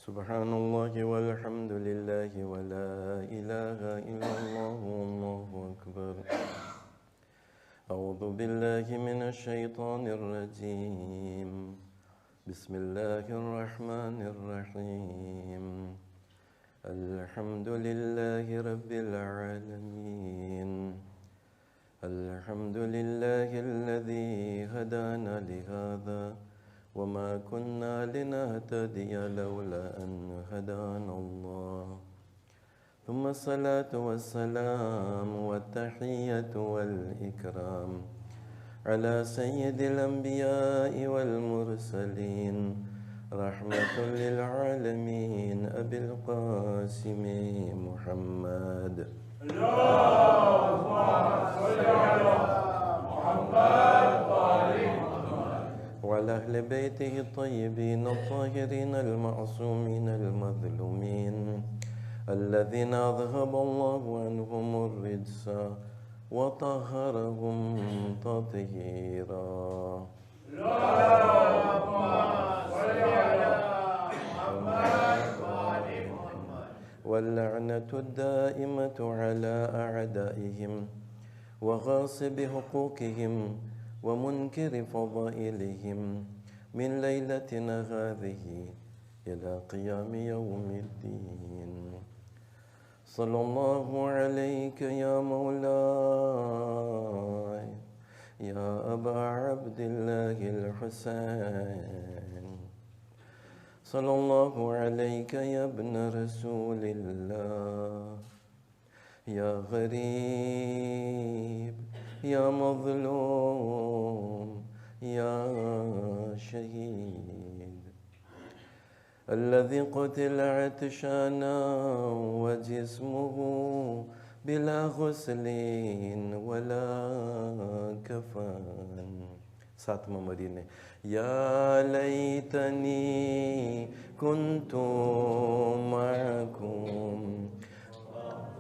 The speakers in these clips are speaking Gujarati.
سبحان الله والحمد لله ولا إله إلا الله والله أكبر. أعوذ بالله من الشيطان الرجيم. بسم الله الرحمن الرحيم. الحمد لله رب العالمين. الحمد لله الذي هدانا لهذا وما كنا لنهتدي لولا أن هدانا الله. ثم الصلاة والسلام والتحية والإكرام على سيد الأنبياء والمرسلين رحمة للعالمين أبي القاسم محمد. اللهم صل على محمد وعلى أهل بيته الطيبين الطاهرين المعصومين المظلومين الذين أذهب الله عنهم الرجس وطهرهم تطهيرا. اللهم صل على محمد وآل محمد. واللعنة الدائمة على أعدائهم وغاصب حقوقهم ومنكر فضائلهم من ليلتنا هذه إلى قيام يوم الدين. صلى الله عليك يا مولاي يا أبا عبد الله الحسين. صلى الله عليك يا ابن رسول الله يا غريب يا مظلوم يا شهيد الذي قتل عطشانا وجسمه بلا غسل ولا كفن. ساتما مدينة. يا ليتني كنت معكم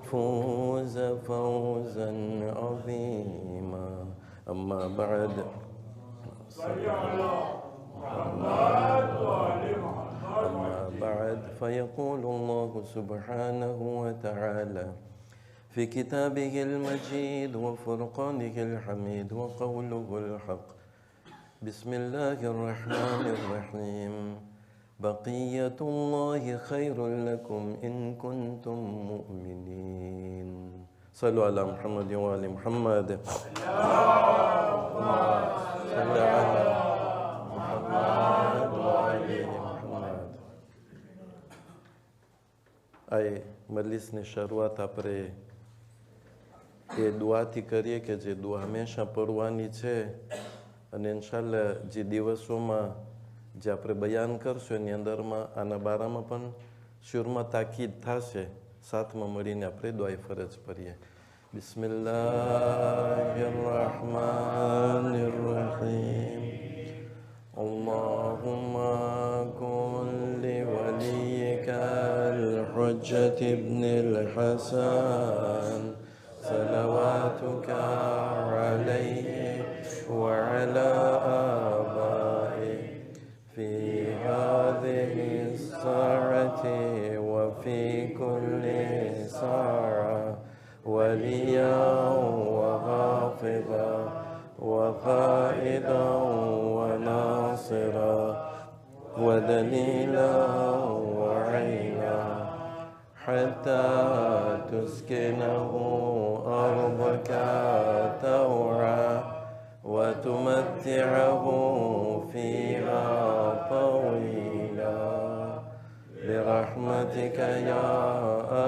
فوز فوزا عظيما. أما بعد أما بعد فيقول الله سبحانه وتعالى في كتابه المجيد وفرقانه الحميد وقوله الحق. بسم الله الرحمن الرحيم. بقية الله خير لكم إن كنتم مؤمنين. صلوا على محمد وآل محمد. اللهم صل على محمد وآل محمد. આય મજલિસની શરૂઆત આપણે એ દુઆથી કરીએ કે જે દુઆ હંમેશા પડવાની છે અને ઇન્શાલ્લાહ જે દિવસોમાં જે આપણે બયાન કરશું એની અંદરમાં આના બારામાં પણ શુરમાં તાકીદ થશે. સાથમાં મળીને આપણે દુઆ ફરજ પડીએ. બિસ્મિલ્લાહિર્રહમાનિર્રહીમ. અલ્લાહુમ્મા કુન લિવલિયકા al-Hujjat ibn al-Hasan salawatuka alayhi wa ala abaihi في هذه الساعة وفي كل ساعة وليا وحافظا وقائدا وناصرا ودليلا وعينا حتى تسكنه أرضك طوعا وتمتعه فيها طويلا برحمتك يا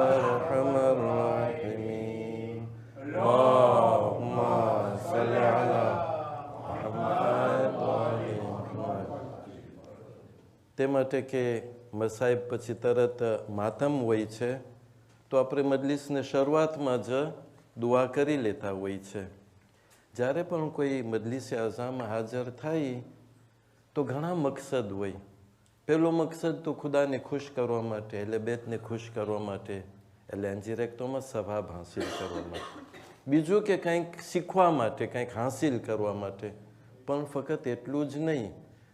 أرحم الراحمين. اللهم صل على محمد وآل محمد. તે માટે કે મસાઈબ પછી તરત માતમ હોય છે તો આપણે મજલિસને શરૂઆતમાં જ દુઆ કરી લેતા હોય છે. જ્યારે પણ કોઈ મજલિસે અઝામાં હાજર થાય તો ઘણા મકસદ હોય. પહેલો મકસદ તો ખુદાને ખુશ કરવા માટે, એટલે બેતને ખુશ કરવા માટે, એટલે એન્જિરેક્ટોમાં સવાબ હાંસિલ કરવા માટે. બીજું કે કંઈક શીખવા માટે, કંઈક હાંસિલ કરવા માટે. પણ ફક્ત એટલું જ નહીં.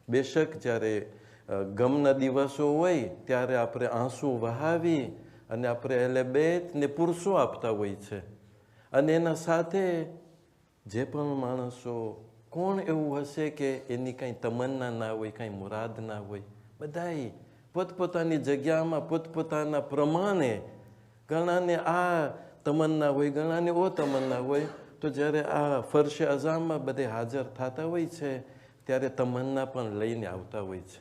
બેશક જ્યારે ગમના દિવસો હોય ત્યારે આપણે આંસુ વહાવી અને આપણે એલેબેતને પુરુષો આપતા હોય છે. અને એના સાથે જે પણ માણસો, કોણ એવું હશે કે એની કાંઈ તમન્ના ના હોય, કાંઈ મુરાદ ના હોય? બધાય પોતપોતાની જગ્યામાં પોતપોતાના પ્રમાણે, ઘણાને આ તમન્ના હોય, ઘણાને ઓ તમન્ના હોય. તો જ્યારે આ ફરશે અઝામમાં બધે હાજર થતા હોય છે ત્યારે તમન્ના પણ લઈને આવતા હોય છે.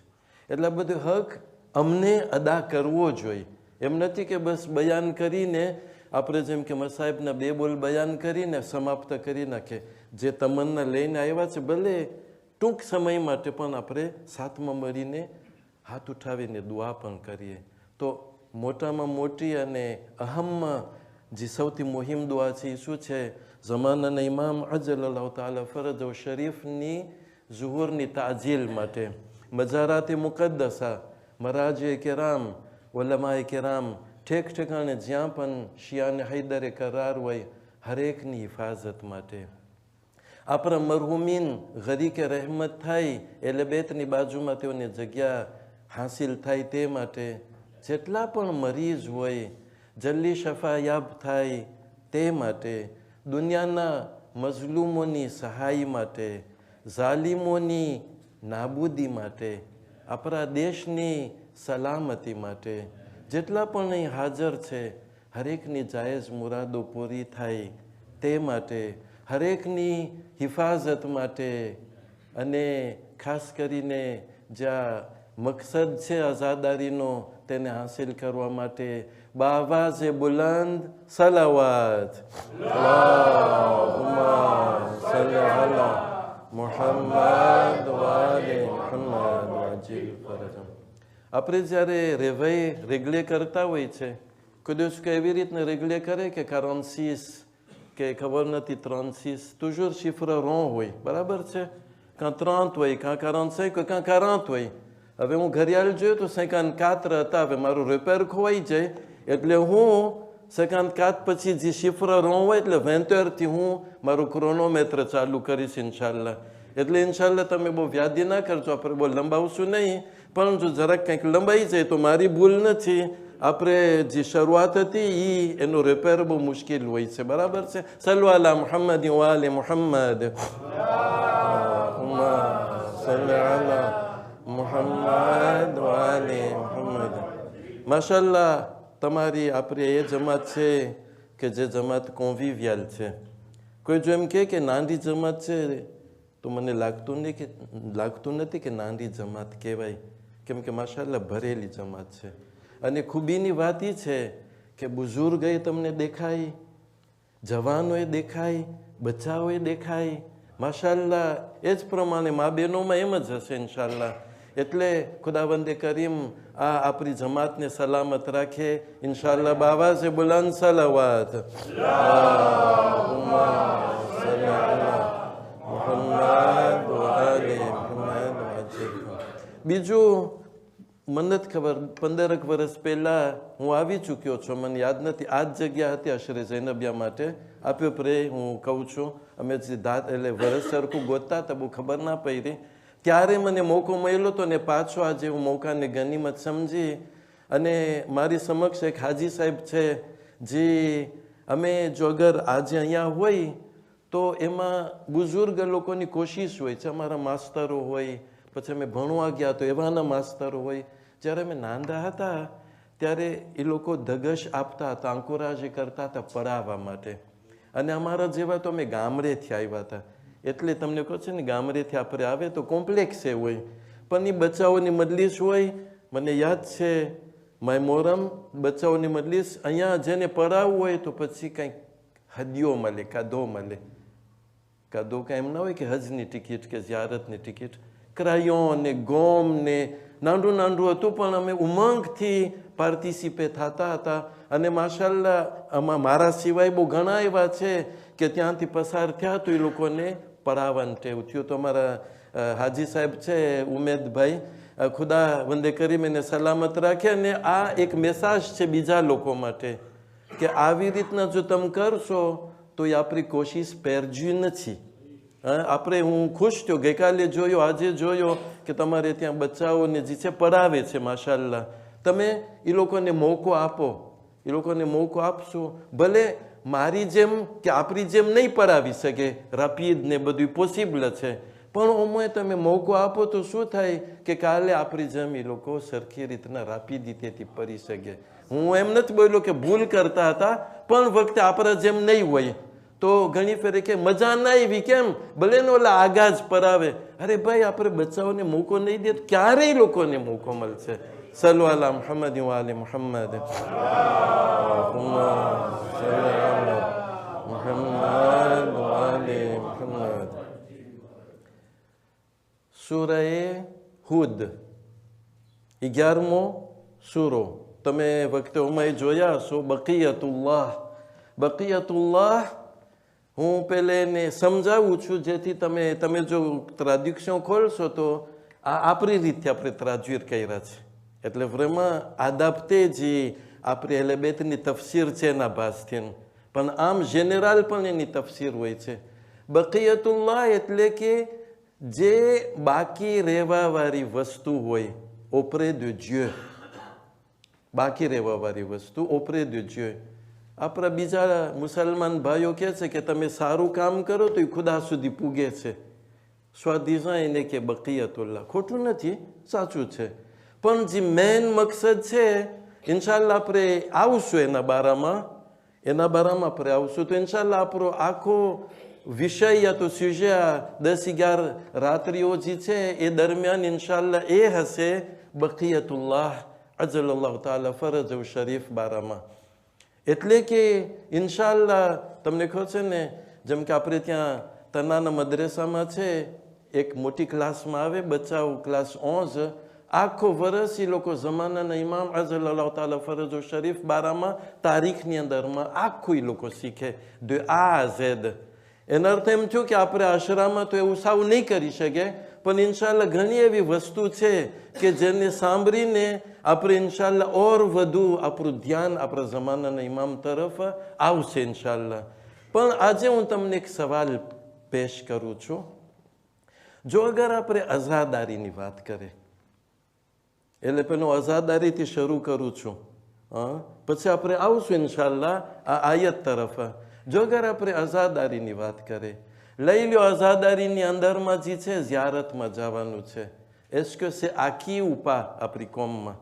એટલે બધું હક અમને અદા કરવો જોઈએ. એમ નથી કે બસ બયાન કરીને આપણે જેમ કે મસાહેબના 2 બોલ બયાન કરીને સમાપ્ત કરી નાખે. જે તમન્ના લઈને આવ્યા છે ભલે ટૂંક સમય માટે, પણ આપણે સાથમાં મળીને હાથ ઉઠાવીને દુઆ પણ કરીએ. તો મોટામાં મોટી અને અહમમાં જે સૌથી મુહિમ દુઆ છે એ શું છે? ઝમાનાના ઇમામ અજલ્લાહુ તાલા ફરજ શરીફની ઝુહુરની તાજીલ માટે મજારાતે મુકદ્દસા, મરાજે કેરામ, ઉલમાએ કેરામ, ઠેક ઠેકાણે જ્યાં પણ શિયાને હૈદરે કરાર હોય, હરેકની હિફાજત માટે. આપણા મરહુમીન ગરીકે રહેમત થાય, એલેબેતની બાજુમાં તેઓને જગ્યા હાસિલ થાય તે માટે. જેટલા પણ મરીઝ હોય જલ્દી શફાયાબ થાય તે માટે. દુનિયાના મઝલુમોની સહાય માટે, ઝાલિમોની નાબૂદી માટે, આપણા દેશની સલામતી માટે. જેટલા પણ અહીં હાજર છે હરેકની જાયઝ મુરાદો પૂરી થાય તે માટે, હરેકની હિફાજત માટે. અને ખાસ કરીને જ્યાં મકસદ છે આઝાદારીનો તેને હાસિલ કરવા માટે બાવાઝે બુલંદ સલાવાત. અલ્લાહુમ્મા સલ્લી અલા મુહમ્મદ વ આલે મુહમ્મદ વઅજિલ ફરજહમ. આપણે જ્યારે રેગલે કરતા હોય છે, કદાચ કે એવી રીતના રેગલે કરે કે 46 કે ખબર નથી 36, toujours chiffre rond હોય, બરાબર છે? કાં 30 હોય, કાં 45 હોય, કાં 40 હોય. હવે હું ઘડિયાળ જોયું તો 54 હતા. હવે મારું રિપેર ખોવાઈ જાય એટલે હું 54 પછી જે શિફ્ર રો હોય એટલે 22 હું મારું ક્રોનોમેટર ચાલુ કરીશ ઇન્શાલ્લાહ. એટલે ઇન્શાલ્લાહ તમે બહુ વ્યાધિ ના કરજો, આપણે બહુ લંબાવશું નહીં, પણ જો જરાક કંઈક લંબાઈ જાય તો મારી ભૂલ નથી. આપણે જે શરૂઆત હતી એનો રિપેર બહુ મુશ્કેલ હોય છે, બરાબર છે? સલ્લુ અલા મુહમ્મદ વ આલે મુહમ્મદ. મુહમ્મદ વાલે મુહમ્મદ. માશાલ્લાહ, તમારી આપણે એ જમાત છે કે જે જમાત કોન્વિવિયલ છે. કોઈ જો એમ કે નાની જમાત છે તો મને લાગતું નથી કે નાની જમાત કહેવાય, કેમ કે માશાલ્લાહ ભરેલી જમાત છે. અને ખૂબીની વાત એ છે કે બુઝુર્ગએ તમને દેખાય, જવાનોએ દેખાય, બચ્ચાઓએ દેખાય. માશાલ્લાહ એ જ પ્રમાણે મા બહેનોમાં એમ જ હશે ઇન્શાલ્લાહ. એટલે ખુદાવંદે કરીમ આ આપણી જમાતને સલામત રાખે ઇન્શાલ્લાહ. બાવાઝે બુલંદ સલાવાત. બીજું, મને જ ખબર 15 વર્ષ પહેલાં હું આવી ચૂક્યો છું, મને યાદ નથી. આ જ જગ્યા હતી અશરે ઝૈનબિયા માટે. આપ્યો પ્રે હું કહું છું, અમે જે એટલે વરસ સરખું ગોતતા હતા, બહુ ખબર ના પડી. ત્યારે મને મોકો મળ્યો હતો ને પાછો આજે હું મોકાને ગનીમત સમજી અને મારી સમક્ષ એક હાજી સાહેબ છે જે અમે જો અગર આજે અહીંયા હોય તો એમાં બુઝુર્ગ લોકોની કોશિશ હોય છે. અમારા માસ્તરો હોય, પછી અમે ભણવા ગયા તો એવાના માસ્તરો હોય. જ્યારે અમે નાના હતા ત્યારે એ લોકો ધગશ આપતા હતા, અંકુરાજી કરતા હતા પડાવવા માટે. અને અમારા જેવા તો અમે ગામડેથી આવ્યા હતા, એટલે તમને કહો છે ને ગામડેથી આપણે આવે તો કોમ્પ્લેક્સ એ હોય, પણ એ બચ્ચાઓની મજલિસ હોય. મને યાદ છે માય મોરમ બચ્ચાઓની મજલિસ, અહીંયા જેને પડાવવું હોય તો પછી કંઈક હદીઓ મળે, કાદો મળે. કાદો કાંઈ એમ ના હોય કે હજની ટિકિટ કે ઝિયારતની ટિકિટ. ક્રાયોન ને ગોમ ને નાનું નાનું હતું, પણ અમે ઉમંગથી પાર્ટિસિપેટ થતા હતા. અને માશાલ્લાહ આમાં મારા સિવાય બહુ ઘણા એવા છે કે ત્યાંથી પસાર થયા તો એ લોકોને પડાવવાનું ટેવ થયું. તો અમારા હાજી સાહેબ છે ઉમેદભાઈ, ખુદા વંદે કરીમ એને સલામત રાખે. અને આ એક મેસેજ છે બીજા લોકો માટે કે આવી રીતના જો તમે કરશો તો એ આપણી કોશિશ પેરજી નથી. આપણે હું ખુશ થયો, ગઈકાલે જોયો, આજે જોયો કે તમારે ત્યાં બચ્ચાઓને જે છે પડાવે છે, માશાલ્લાહ. તમે એ લોકોને મોકો આપો, એ લોકોને મોકો આપશો. ભલે મારી જેમ કે આપણી જેમ નહીં પડાવી શકે, રાપીદ ને બધું પોસિબલ છે, પણ ઓમોએ તમે મોકો આપો તો શું થાય કે કાલે આપણી જેમ એ લોકો સરખી રીતના રાપીદીથી પડી શકે. હું એમ નથી બોલ્યો કે ભૂલ કરતા હતા, પણ વખતે આપણા જેમ નહીં હોય તો ઘણી ફેરે કે મજા ના આવી, કેમ ભલે ને ઓલા આગા જ પરાવે. અરે ભાઈ, આપણે બચ્ચાઓને મોકો નહીં દે તો ક્યારેય લોકોને મોકો મળશે. સલ્લુ અલા મુહમ્મદ વ આલી મુહમ્મદ. સૂરાએ હુદ 11મો સૂરો. તમે વખતે ઉમાઈ જોયા છો બકિયતુલ્લાહ. બકિયતુલ્લાહ હું પહેલે એને સમજાવું છું, જેથી તમે જો ટ્રાડ્યુક્શન ખોલશો તો આ આપણી રીતે આપણે ત્રાજવીર કર્યા છે. એટલે vraiment adapté જે આપણી અહેલબેતની તફસીર છે એના ભાસથી, પણ આમ જેનેરલ પણ એની તફસીર હોય છે. બકિયતુલ્લાહ એટલે કે જે બાકી રહેવાવાળી વસ્તુ હોય, ઓપરે de Dieu, બાકી રહેવાવાળી વસ્તુ ઓપરે de Dieu. આપણા બીજા મુસલમાન ભાઈઓ કહે છે કે તમે સારું કામ કરો તો એ ખુદા સુધી પૂગે છે. સ્વાદિશા એને કે બકિયતુલ્લાહ. ખોટું નથી, સાચું છે, પણ જે મેન મકસદ છે, ઇન્શાલ્લાહ આપણે આવશું એના બારામાં આપણે આવશું. તો ઇન્શાલ્લાહ આપણો આખો વિષય યા તો સુજે 10-11 રાત્રિઓ જે છે એ દરમિયાન ઇન્શાલ્લાહ એ હશે બકિયતુલ્લાહ અજલ્લાહુ તાલા ફરજ શરીફ બારામાં. એટલે કે ઇન્શાલ્લાહ તમને કહો છે ને, જેમ કે આપણે ત્યાં તનાના મદ્રેસામાં છે, એક મોટી ક્લાસમાં આવે બચ્ચાઓ, ક્લાસ 11, આખો વર્ષ એ લોકો જમાનાના ઇમામ અજલ્લાહુ તાલા ફરજ શરીફ બારામાં તારીખની અંદરમાં આખું એ લોકો શીખે, de A à Z. એનો અર્થ એમ થયું કે આપણે આશરામાં તો એવું સાવ નહીં કરી શકે, પણ ઇન્શાલ્લાહ ઘણી એવી વસ્તુ છે કે જેને સાંભળીને આપણે ઇન્શાલ્લાહ ઓર વધુ આપણું ધ્યાન આપણા જમાનાના ઇમામ તરફ આવશે ઇન્શાલ્લાહ. પણ આજે હું તમને એક સવાલ પેશ કરું છું. જો અગર આપણે અઝાદારીની વાત કરીએ, એટલે પેલું અઝાદારીથી શરૂ કરું છું, પછી આપણે આવશું ઇન્શાલ્લાહ આ આયત તરફ. જો અગર આપણે અઝાદારીની વાત કરીએ, લઈ લો અઝાદારીની અંદરમાં જે છે ઝિયારતમાં જવાનું છે. એસ્કે સે આખી ઉપા આપણી કોમમાં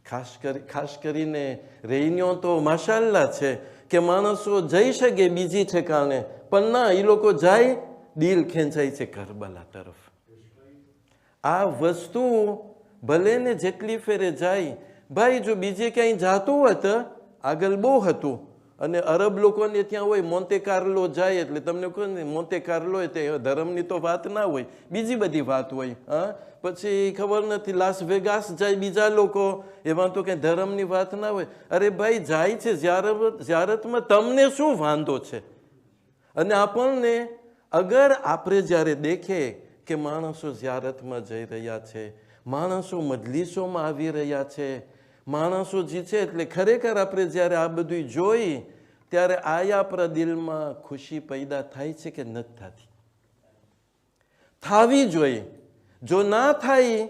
ખાસ કરીને રેન્યો તો માશાલ્લાહ છે કે માણસો જઈ શકે બીજી ઠેકાણે, પણ ના, એ લોકો જાય દિલ ખેંચાય છે કરબલા તરફ. આ વસ્તુ ભલે ને જેટલી ફેરે જાય, ભાઈ જો બીજે ક્યાંય જાતું હોત, આગળ બહુ હતું, અને અરબ લોકોને ત્યાં હોય મોન્તે કાર્લો જાય, એટલે તમને કહો ને મોન્તે કાર્લો તે ધર્મની તો વાત ના હોય, બીજી બધી વાત હોય. પછી ખબર નથી લાસ વેગાસ જાય બીજા લોકો, એમાં તો કંઈ ધર્મની વાત ના હોય. અરે ભાઈ જાય છે ઝિયારતમાં, તમને શું વાંધો છે? અને આપણને અગર આપણે જ્યારે દેખે કે માણસો ઝિયારતમાં જઈ રહ્યા છે, માણસો મજલિસોમાં આવી રહ્યા છે, માણસો જે છે, એટલે ખરેખર આપણે જ્યારે આ બધું જોઈ ત્યારે આયા આપણા દિલમાં ખુશી પેદા થાય છે કે નથી થતી? થવી જોઈએ. જો ના થાય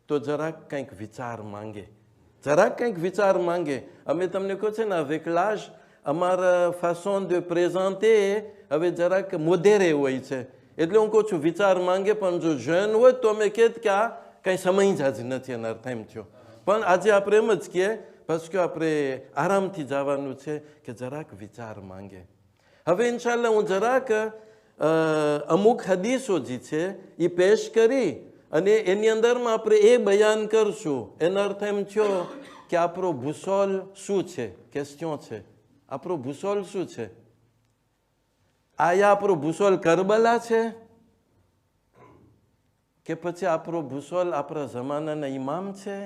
તો જરાક કંઈક વિચાર માંગે, જરાક કંઈક વિચાર માંગે. અમે તમને કહો છે ને, વેકલાશ અમારા ફેશન de présenter હવે જરાક મોઢેરે હોય છે, એટલે હું કહું છું વિચાર માંગે. પણ જો જૈન હોય તો અમે કહેત કે આ કંઈ સમય જ નથી, એનો અર્થ એમ થયો. પણ આજે આપણે એમ જ કહીએ, બસ કે આપણે આરામથી જવાનું છે કે જરાક વિચાર માંગે. હવે ઇન્શાલ્લાહ હું જરાક અમુક હદીસો જે છે એ પેશ કરી અને એની અંદરમાં આપણે એ બયાન કરશું. એનો અર્થ એમ થયો કે આપણો ભૂસોલ શું છે, ક્વેશ્ચન છે, આપણો ભૂસોલ શું છે? આયા આપણો ભૂસોલ કરબલા છે કે પછી આપણો ભૂસોલ આપણા જમાનાના ઇમામ છે,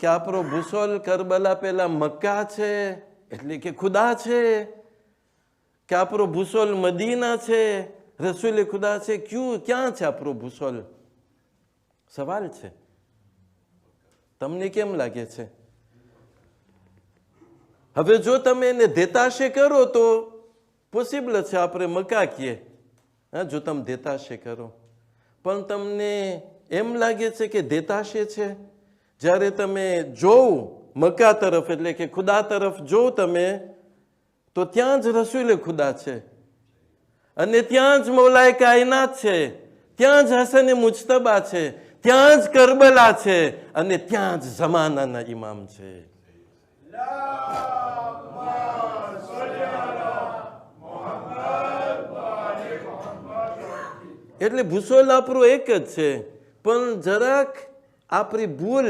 કે આપણો ભૂસોલ કરબલા પેલા મક્કા છે એટલે કે ખુદા છે, કે આપણો ભૂસોલ મદીના છે, રસૂલ ખુદા છે? ક્યાં છે આપણો ભૂસોલ? સવાલ છે. તમને કેમ લાગે છે? હવે જો તમે એને દેતાશે કરો તો પોસિબલ છે આપણે મક્કા કહીએ, હા, જો તમે દેતાશે કરો, પણ તમને એમ લાગે છે કે દેતાશે છે? જ્યારે તમે જોવ મક્કા તરફ એટલે કે ખુદા તરફ જો તમે, તો ત્યાં જ રસૂલે ખુદા છે અને ત્યાં જ મૌલાએ કાયનાત છે, ત્યાં જ હસને મુજતબા છે, ત્યાં જ કરબલા છે અને ત્યાં જ જમાનાના ઇમામ છે. એટલે ભૂસોલ આપણું એક જ છે, પણ જરાક આપણી ભૂલ,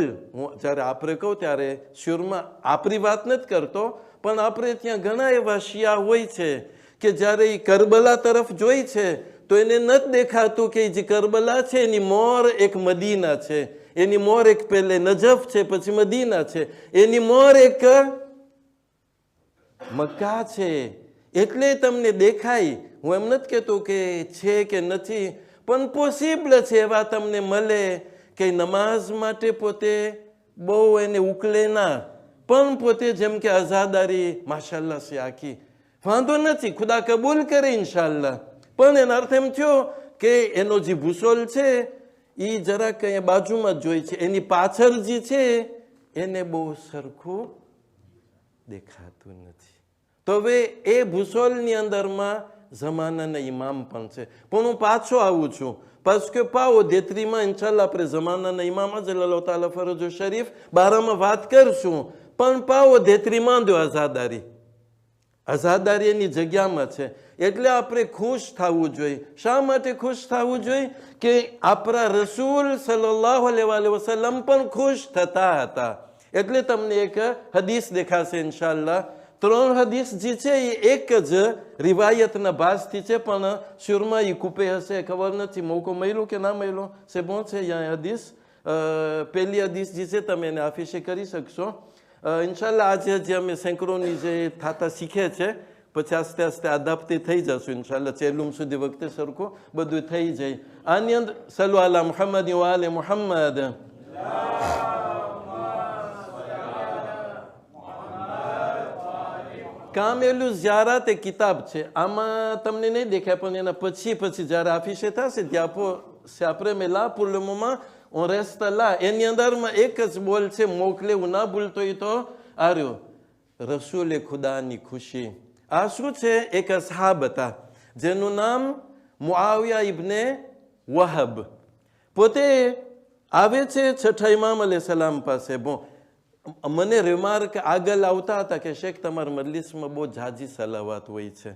જ્યારે આપણે કહું ત્યારે શરૂમાં આપણી વાત નથી કરતો, પણ આપણે ત્યાં ઘણા એવા શિયા હોય છે કે જ્યારે એ કરબલા તરફ જોઈ છે તો એને નથી દેખાતું કે જે કરબલા છે એની મોર એક મદીના છે, એની મોર એક પહેલે નજફ છે, પછી મદીના છે, એની મોર એક મક્કા છે. એટલે તમને દેખાય. હું એમ નથી કહેતો કે છે કે નથી, પણ પોસિબલ છે એવા તમને મળે કે નમાઝ માટે પોતે બહુ એને ઉકલે ના, પણ પોતે જેમ કે આઝાદારી માશાલ્લાહ છે આખી, વાંધો નથી, ખુદા કબૂલ કરે ઇન્શાલ્લાહ, પણ એનો અર્થ એમ થયો કે એનો જે ભૂસોલ છે એ જરાક અહીંયા બાજુમાં જ જોઈ છે, એની પાછળ જે છે એને બહુ સરખું દેખાતું નથી. તો હવે એ ભૂસોલની અંદરમાં જમાનાના ઇમામ પણ છે. પણ હું પાછો આવું છું, parce que pas au détriment, ઇન્શાલ્લાહ આપણે જમાનાના ઇમામ જલ્લાહુ તાલા ફરજો શરીફ બારામાં વાત કરશું, પણ pas au détriment de આઝાદારી. આઝાદારી એની જગ્યામાં છે. એટલે આપણે ખુશ થવું જોઈએ. શા માટે ખુશ થવું જોઈએ? કે આપણા રસૂલ સલ્લલ્લાહુ અલૈહિ વસલ્લમ પણ ખુશ થતા હતા. એટલે તમને એક હદીસ દેખાશે ઇન્શાલ્લાહ. 3 હદીસ જે છે એ એક જ રિવાયતના ભાસથી છે, પણ શુરમાં એ કૂપે હશે, ખબર નથી મોકો મળ્યો કે ના મળ્યો. છે bon છે અહીંયા હદીસ. પહેલી હદીસ જે છે તમે એને આફિશે કરી શકશો ઇન્શાલ્લાહ. આજે જે અમે સેંકડોની જે થતા શીખે છે, પછી આસ્તે આસ્તે આદાપ્તી થઈ જશું ઇન્શાલ્લાહ. ચેલુમ સુધી વખતે સરખું બધું થઈ જાય. આની અંદર સલ્લુ અલા મુહમ્મદ વ આલે મુહમ્મદ. કામેલું ઝિયારાત એ કિતાબ છે. આમાં તમને નહીં દેખાય, પણ એના પછી જ્યારે આફિશે થશે ત્યાં se apreme la pour le moment on reste là. એની અંદરમાં એક જ બોલ છે, મોકલે હું ના ભૂલતો હોય તો આર્યો રસૂલે ખુદાની ખુશી. આ શું છે? એક અસહાબ હતા જેનું નામ મુઆવિયા ઇબ્ને વહબ. પોતે આવે છે છઠ્ઠા ઇમામ અલૈહિસ્સલામ પાસે. મને રિમાર્ક આગળ આવતા હતા કે શેખ તમારા મજલિસમાં બહુ ઝાઝી સલાવાત હોય છે,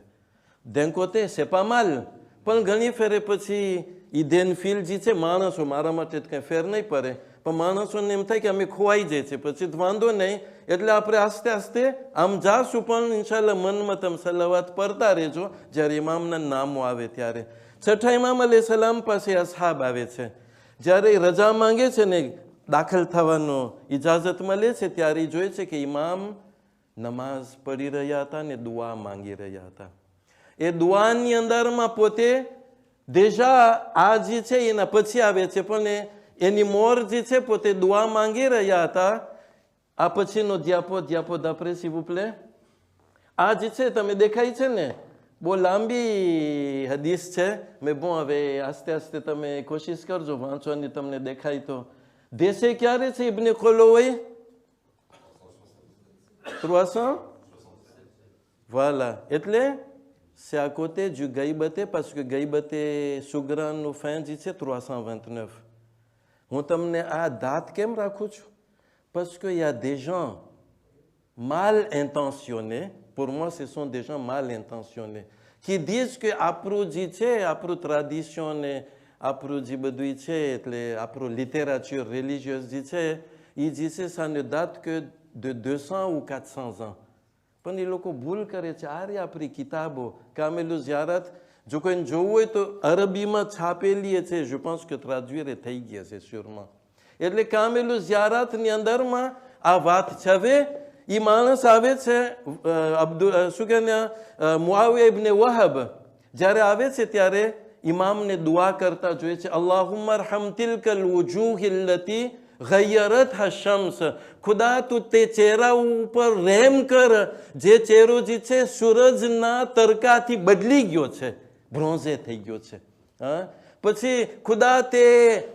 દેંકોતે સેપામાલ, પણ ઘણી ફેરે પછી ઈદેન ફીલ જે છે માણસો, મારા માટે કંઈ ફેર નહીં પડે, પણ માણસોને એમ થાય કે અમે ખોવાઈ જાય છે, પછી વાંધો નહીં. એટલે આપણે આસ્તે આસ્તે આમ જાશું, પણ ઇન્શાલ્લાહ મનમાં તમે સલાવાત પડતા રહેજો જ્યારે ઇમામના નામો આવે ત્યારે. છઠ્ઠા ઇમામ અલૈહિસ્સલામ પાસે અસહાબ આવે છે. જ્યારે રજા માંગે છે ને દાખલ થવાનો ઇજાઝત મળે છે, ત્યારે એ જોઈ છે કે ઇમામ નમાઝ પઢી રહ્યા હતા ને દુઆ માંગી રહ્યા હતા. એ દુઆની અંદરમાં પોતે દેશા આ જે છે એના પછી આવે છે, પણ એની મોર જે છે પોતે દુઆ માંગી રહ્યા હતા. આ પછીનો ધ્યાપો દાપરે s'il vous plaît. આ જે છે તમે દેખાય છે ને, બહુ લાંબી હદીસ છે, મેં હવે આસ્તે આસ્તે તમે કોશિશ કરજો વાંચવાની, તમને દેખાય તો. દેશે ક્યારે છે ઇબ્ને ખોલોવઈ? 300. voilà. એટલે c'est à côté du ગઈબતે, parce que ગઈબતે સુગરાનનું fin જે છે 329. હું તમને આ દાંત કેમ રાખું છું? Parce qu'il y a des gens mal intentionnés, pour moi ce sont des gens mal intentionnés, qui disent que આપણું જે છે, આપણું tradition ને આપણું જે બધું છે, એટલે આપણું littérature religieuse જે છે, એ જે છે ça ne date que de 200 ou 400 ans. પણ એ લોકો ભૂલ કરે છે. આ રે આપણી કિતાબો કામેલું ઝિયારત, જો કોઈને જોવું હોય તો અરબીમાં છાપેલી છે, je pense que traduire થઈ ગયા છે sûrement. એટલે કામેલું ઝિયારતની અંદરમાં આ વાત છે. હવે એ માણસ આવે છે શું કે મુઆવિયા ઇબ્ને વહબ, જ્યારે આવે છે ત્યારે ઇમામને દુઆ કરતા જોઈએ છે, અલ્લાહુમ્મા અરહમ તિલકલ વુજૂહ અલ્લતી ગય્યરતહા શમ્સ. ખુદા તું તે ચહેરા ઉપર રહેમ કર જે ચહેરો જે છે સૂરજના તરકાથી બદલી ગયો છે. બ્રોન્ઝે થઈ ગયો છે. હા, પછી ખુદા તે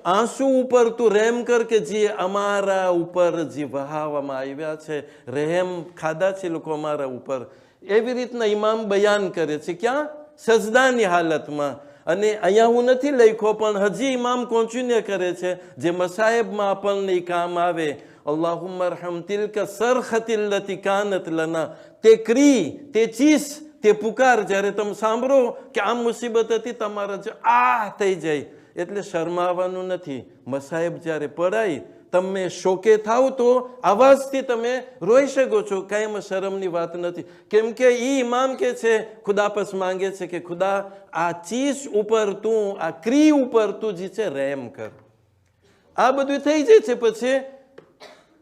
આંસુ ઉપર તું રહેમ કર કે જે અમારા ઉપર જે વહાવવામાં આવ્યા છે, રહેમ ખાધા છે લોકો અમારા ઉપર. એવી રીતના ઇમામ બયાન કરે છે. ક્યાં? સજદાની હાલતમાં. અને અહીંયા હું નથી લખ્યો, પણ હજી ઇમામ કોન્ટિન્યુ કરે છે, જે મસાહેબમાં આપણને કામ આવે. અલ્લાહુમ્મા અરહમ તિલકા સરખતી અલ્લતી કાનત લના. તે ક્રી, તે ચીસ, તે પુકાર જ્યારે તમે સાંભળો કે આ મુસીબત હતી, તમારા જે થઈ જાય, એટલે શરમાવાનું નથી. મસાહેબ જ્યારે પડાય, તમે શોકે થાવ તો અવાજથી તમે રોઈ શકો છો, કાંઈ એમાં શરમની વાત નથી. કેમ કે એ ઇમામ કે છે, ખુદા પાસ માંગે છે કે ખુદા આ ચીજ ઉપર તું, આ ક્રી ઉપર તું જે છે રહેમ કર. આ બધું થઈ જાય છે. પછી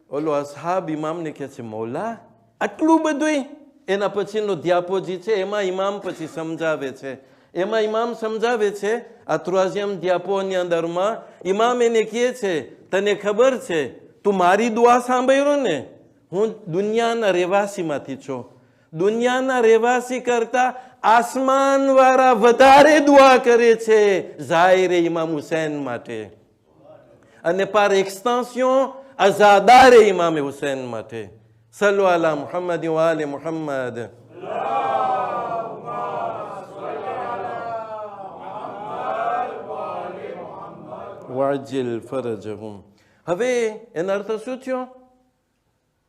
ઓલો અસહાબ ઇમામને કહે છે, મૌલા આટલું બધું? એના પછીનો ધ્યાપો જે છે એમાં ઇમામ પછી સમજાવે છે. એમાં ઇમામ સમજાવે છે આ ત્રાજિયમ ધ્યાપોની અંદરમાં. ઇમામ એને કહે છે, તને ખબર છે તું મારી દુઆ સાંભળ્યો ને, હું દુનિયાના રહેવાસીમાંથી છું. દુનિયાના રહેવાસી કરતા આસમાન વાળા વધારે દુઆ કરે છે ઝાહિરે ઇમામ હુસૈન માટે, અને par extension અઝાદારે ઇમામ હુસૈન માટે. સલ્લુ અલા મુહમ્મદ વ આલે મુહમ્મદ. વાજિલ ફરજહુમ. હવે એનો અર્થ શું થયો?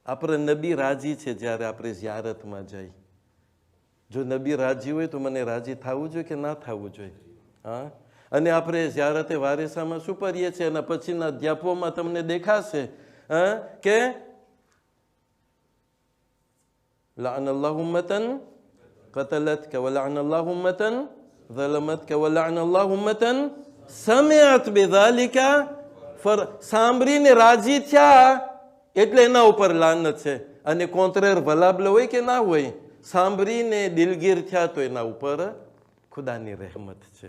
આપણે નબી રાજી છે જ્યારે આપણે ઝિયારતમાં જઈ. જો નબી રાજી હોય તો મને રાજી થવું જોઈએ કે ના થવું જોઈએ? હા. અને આપણે ઝિયારતે વારિસામાં શું કરીએ છીએ? એના પછીના અધ્યાપોમાં તમને દેખાશે કે લઅન અલ્લાહુ ઉમ્મતન કતલતક વ લઅન અલ્લાહુ ઉમ્મતન ઝલમતક વ લઅન અલ્લાહુ ઉમ્મતન સમિઅત બિઝાલિકા. સાંભળીને રાજી થયા એટલે એના ઉપર લાનત છે. અને કોન્ટ્રેર ભલાબલ હોય કે ના હોય, સાંભળીને દિલગીર થયા તો એના ઉપર ખુદાની રહેમત છે.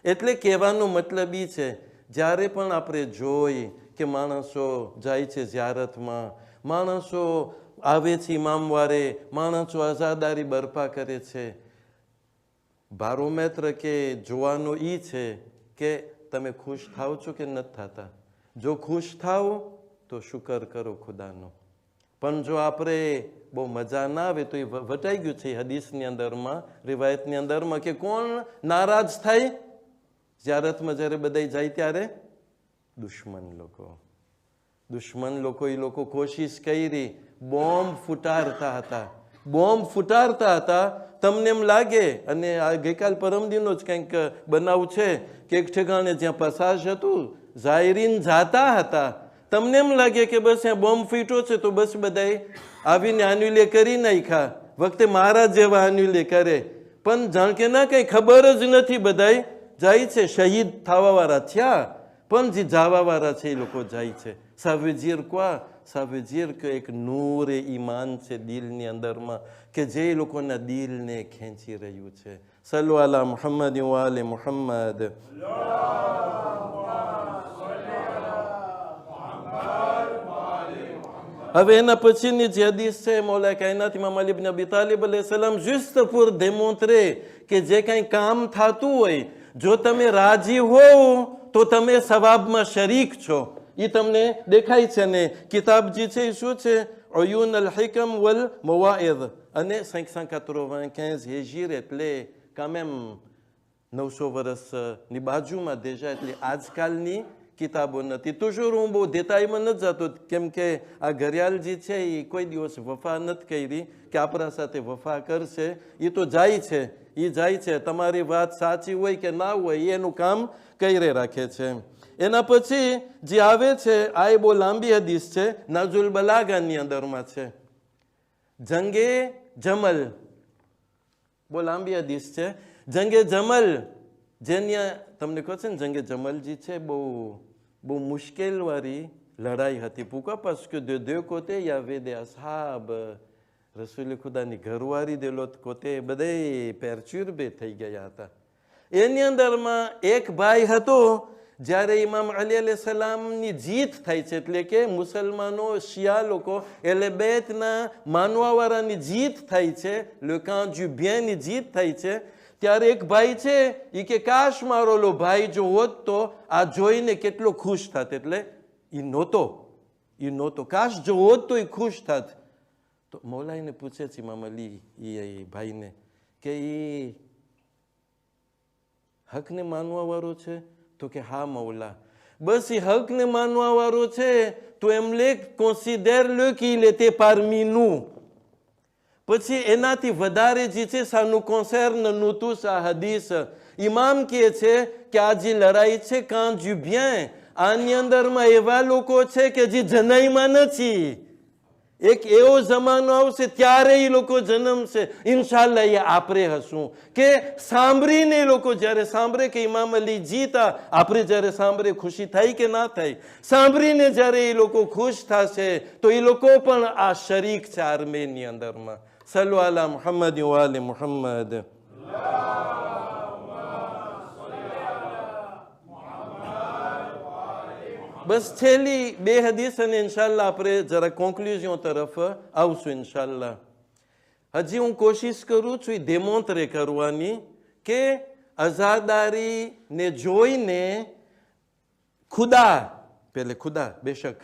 એટલે કહેવાનો મતલબ એ છે, જ્યારે પણ આપણે જોઈ કે માણસો જાય છે ઝિયારતમાં, માણસો આવે છે ઇમામવારે, માણસો આઝાદારી બરપા કરે છે, બારોમેત્ર કે જોવાનો એ છે કે તમે ખુશ થાવ છો કે નથી થતા. જો ખુશ થાવ તો શુકર કરો ખુદાનો. પણ જો આપણે બહુ મજા ના આવે તો એ વટાઈ ગયું છે હદીસની અંદરમાં, રિવાયતની અંદરમાં, કે કોણ નારાજ થાય ઝિયારતમાં જ્યારે બધા જાય ત્યારે? દુશ્મન લોકો. દુશ્મન લોકો, એ લોકો કોશિશ કરી, બોમ્બ ફૂટારતા હતા, બોમ્બ ફૂટારતા હતા. તમને એમ લાગે, અને આ ગઈકાલ પરમદીનો જ કંઈક બનાવ છે કે એક ઠેકાણે જ્યાં પસાશ હતું, ઝાયરીન જાતા હતા, તમને એમ લાગે કે બસ ત્યાં બોમ્બ ફીટો છે તો બસ બધાય આવીને આન્યુલે કરી નાખ્યા. વખતે મારા જેવા આન્યુલે કરે, પણ જાણ કે ના કંઈ ખબર જ નથી. બધાય જાય છે, શહીદ થવા વાળા થયા, પણ જે જવા વાળા છે એ લોકો જાય છે. સાવેજીર ક્વા? સાવેજીર કે એક નૂર એ ઈમાન છે દિલની અંદરમાં, કે જે લોકોના દિલને ખેંચી રહ્યું છે. સલ્લુ અલા મુહમ્મદ વ આલે મુહમ્મદ. હવે એના પછીની જે હદીસ છે, મૌલા કાયનાત ઇમામ અલી ઇબ્ન અબી તાલિબ અલૈહિસ સલામ juste pour démontrer કે જે કંઈ કામ થતું હોય, જો તમે રાજી હોવ તો તમે સવાબમાં શરીક છો. એ તમને દેખાય છે ને. કિતાબ જે છે એ શું છે? ઉયુન અલ હિકમ વલ મવાઇદ. અને 595 હિજરી, એટલે કામેમ 900 વર્ષની બાજુમાં દેશા, એટલે આજકાલની કિતાબો નથી. toujours હું બહુ દેતાઈમાં નથી જતો, કેમ કે આ ઘરિયાળ જે છે એ કોઈ દિવસ વફા નથી કરી કે આપણા સાથે વફા કરશે. એ તો જાય છે, એ જાય છે, તમારી વાત સાચી હોય કે ના હોય એનું કામ કરી રાખે છે. એના પછી જે આવે છે, આ એ બહુ લાંબી હદીસ છે, નાઝુલ બલાગાની અંદરમાં છે. જંગે જમલ, બહુ લાંબી હદીસ છે. જંગે જમલ, જેની તમને કહો છે ને, જંગે જમલ જે છે બહુ મુશ્કેલ વાળી લડાઈ હતી. pourquoi? parce que de deux côtés il y avait des ashab. Rasool ખુદાની ઘરવાળી de l'autre côté બધે perturbé થઈ ગયા હતા. એની અંદરમાં એક ભાઈ હતો, જ્યારે ઇમામ અલી અલૈહિ સલામની જીત થાય છે, એટલે કે મુસલમાનો શિયા લોકો એટલે બેતના માનવાવાળાની જીત થાય છે, le camp du bien ની જીત થાય છે, ત્યારે એક ભાઈ છે એ કે કાશ મારો લો ભાઈ જો હોત તો આ જોઈને કેટલો ખુશ થાત. એટલે એ નહોતો. કાશ જો હોત તો એ ખુશ થાત. તો મૌલાઈને પૂછે છે ઇમામ અલી એ ભાઈને કે એ હકને માનવા વાળો છે? તો કે હા મૌલા. બસ એ હકને માનવા વાળો છે તો એમ લે considère le qu'il était parmi nous. પછી એનાથી વધારે જે છે ça nous concerne nous tous આ હદીસ. ઇમામ કહે છે કે આ જે લડાઈ છે quand du bien, આની અંદરમાં એવા લોકો છે કે જે જનાઈમાં નથી. એક એવો જમાનો આવશે ત્યારે એ લોકો જન્મશે. ઇન્શાલ્લાહ એ આપણે હશું કે સાંભળીને લોકો જ્યારે સાંભળે કે ઇમામ અલી જીતા, આપણે જ્યારે સાંભળે ખુશી થાય કે ના થાય? સાંભળીને જ્યારે એ લોકો ખુશ થશે તો એ લોકો પણ આ શરીક છે આર્મીની અંદરમાં. સલ્લુ અલા મુહમ્મદ વ આલે મુહમ્મદ. બસ છેલ્લી બે હદીસ અને ઇન્શાલ્લાહ આપણે જરા કોન્ક્લુઝન તરફ આવશું ઇન્શાલ્લાહ. હજી હું કોશિશ કરું છું એ ડેમોન્સ્ટ્રે કરવાની કે અઝાદારીને જોઈને ખુદા બેશક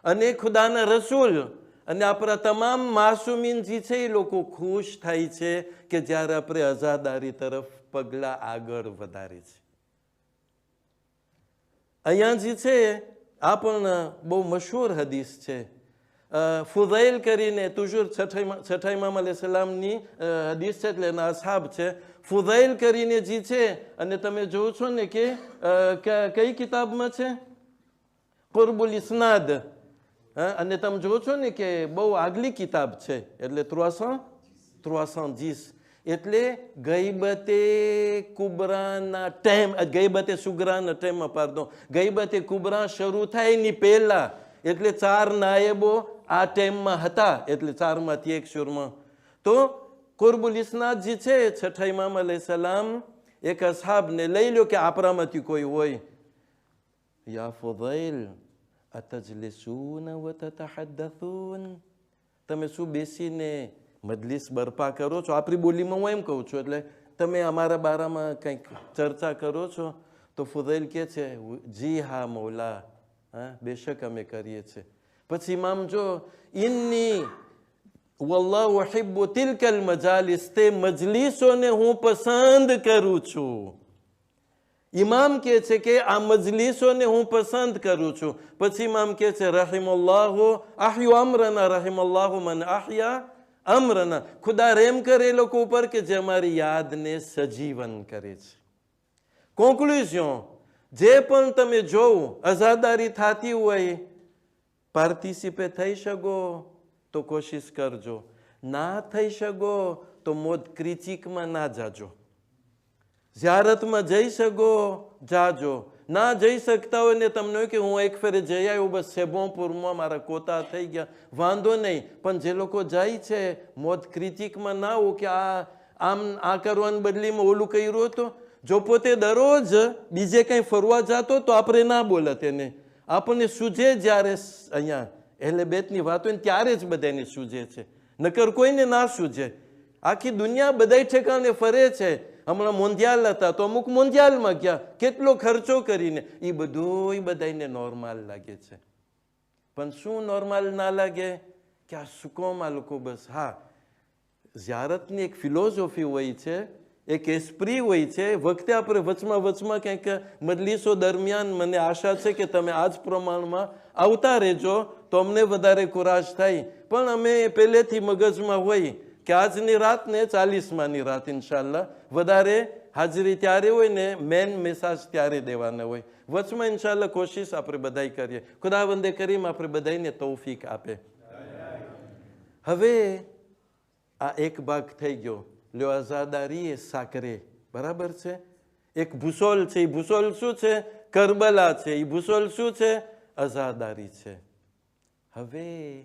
અને ખુદાના રસૂલ અને આપણા તમામ માસુમીન જે છે એ લોકો ખુશ થાય છે કે જ્યારે આપણે અઝાદારી તરફ પગલા આગળ વધારે છે. અહીંયા જે છે આ પણ બહુ મશહૂર હદીસ છે. ફુઝૈલ કરીને તુજુર છઠ્ઠા ઇમામ અલૈહિસ સલામની હદીસ છે એટલે એના અસહાબ છે. ફુઝૈલ કરીને જે છે અને તમે જોવો છો ને કે કઈ કિતાબમાં છે? કુર્બુલ ઇસ્નાદ. અને તમે જોવો છો ને કે બહુ આગલી કિતાબ છે એટલે 310. એટલે ગઈબતે કુબરા શરૂ થાય ની પહેલા એટલે 4 નાયબો આ ટાઈમમાં હતા. એટલે 4માંથી એક શુરમાં તો કુર્બુલ ઇસ્નાદ જે છે છઠ્ઠા ઇમામ અલૈહિસ સલામ એક અસહાબને લઈ લો કે આપણામાંથી કોઈ હોય. યા ફુઝૈલ અતજલિસૂન વ તતહદ્દથૂન, તમે શું બેસીને મજલિસ બરપા કરો છો? આપણી બોલીમાં હું એમ કહું છું એટલે તમે અમારા બારામાં કંઈક ચર્ચા કરો છો? તો ફુઝૈલ કહે છે જી હા મૌલા, બેશક અમે કરીએ છીએ. પછી ઇમામ જો ઇન્ની વલ્લાહુ ઉહિબ્બુ તિલકલ મજાલિસ, તે મજલિસોને હું પસંદ કરું છું. ઇમામ કહે છે કે આ મજલિસોને હું પસંદ કરું છું. પછી ઇમામ કહે છે રહિમલ્લાહુ આહ્યુ અમરના રહિમલ્લાહુ મન આહ્યા અમરના, ખુદા રેમ કરે એ લોકો ઉપર કે જે અમારી યાદને સજીવન કરે છે. કોન્ક્લુઝન, જે પણ તમે જોવો અઝાદારી થતી હોય પાર્ટિસિપેટ થઈ શકો તો કોશિશ કરજો, ના થઈ શકો તો મોદ ક્રિચિકમાં ના જાજો. ઝિયારતમાં જઈ શકો જાજો, ના જઈ શકતા હોય ને તમને કે હું એક ફેરે જઈ આવ્યો બસ સેબોપુરમાં મારા કોતા થઈ ગયા, વાંધો નહીં. પણ જે લોકો જાય છે મોદ ક્રિચિકમાં ના હો કે આ કરવાની બદલીમાં ઓલું કર્યું હતું. જો પોતે દરરોજ બીજે કંઈ ફરવા જતો તો આપણે ના બોલે તેને, આપણને સૂજે જ્યારે અહીંયા એટલે બેતની વાત હોય ને ત્યારે જ બધાને સૂજે છે, નકર કોઈને ના સૂજે. આખી દુનિયા બધા ઠેકાણે ફરે છે. હમણાં મોંધિયાલ હતા તો અમુક મોંધિયાલમાં ગયા, કેટલો ખર્ચો કરીને. એ બધું બધાને નોર્મલ લાગે છે. પણ શું નોર્મલ ના લાગે કે આ સુકોમાં લોકો બસ હા ઝિયારતની એક ફિલોસોફી હોય છે, એક એસ્પ્રી હોય છે. વખતે આપણે વચમાં કંઈક મજલિસો દરમિયાન મને આશા છે કે તમે આ જ પ્રમાણમાં આવતા રહેજો તો અમને વધારે કુરાશ થાય. પણ અમે પહેલેથી મગજમાં હોય કે આજની રાત ને 40માની રાત ઇન્શાલ્લાહ વધારે હાજરી ત્યારે હોય ને મેન મેસેજ ત્યારે દેવાના હોય. વચમાં ઇન્શાલ્લાહ કોશિશ આપણે બધાય કરીએ. ખુદાવંદે કરીમ આપણે બધાને તૌફીક આપે. હવે આ એક ભાગ થઈ ગયો. લ્યો આઝાદારી એ સાકરે, બરાબર છે. એક ભૂસોલ છે. એ ભૂસોલ શું છે? કરબલા છે. એ ભૂસોલ શું છે? આઝાદારી છે. હવે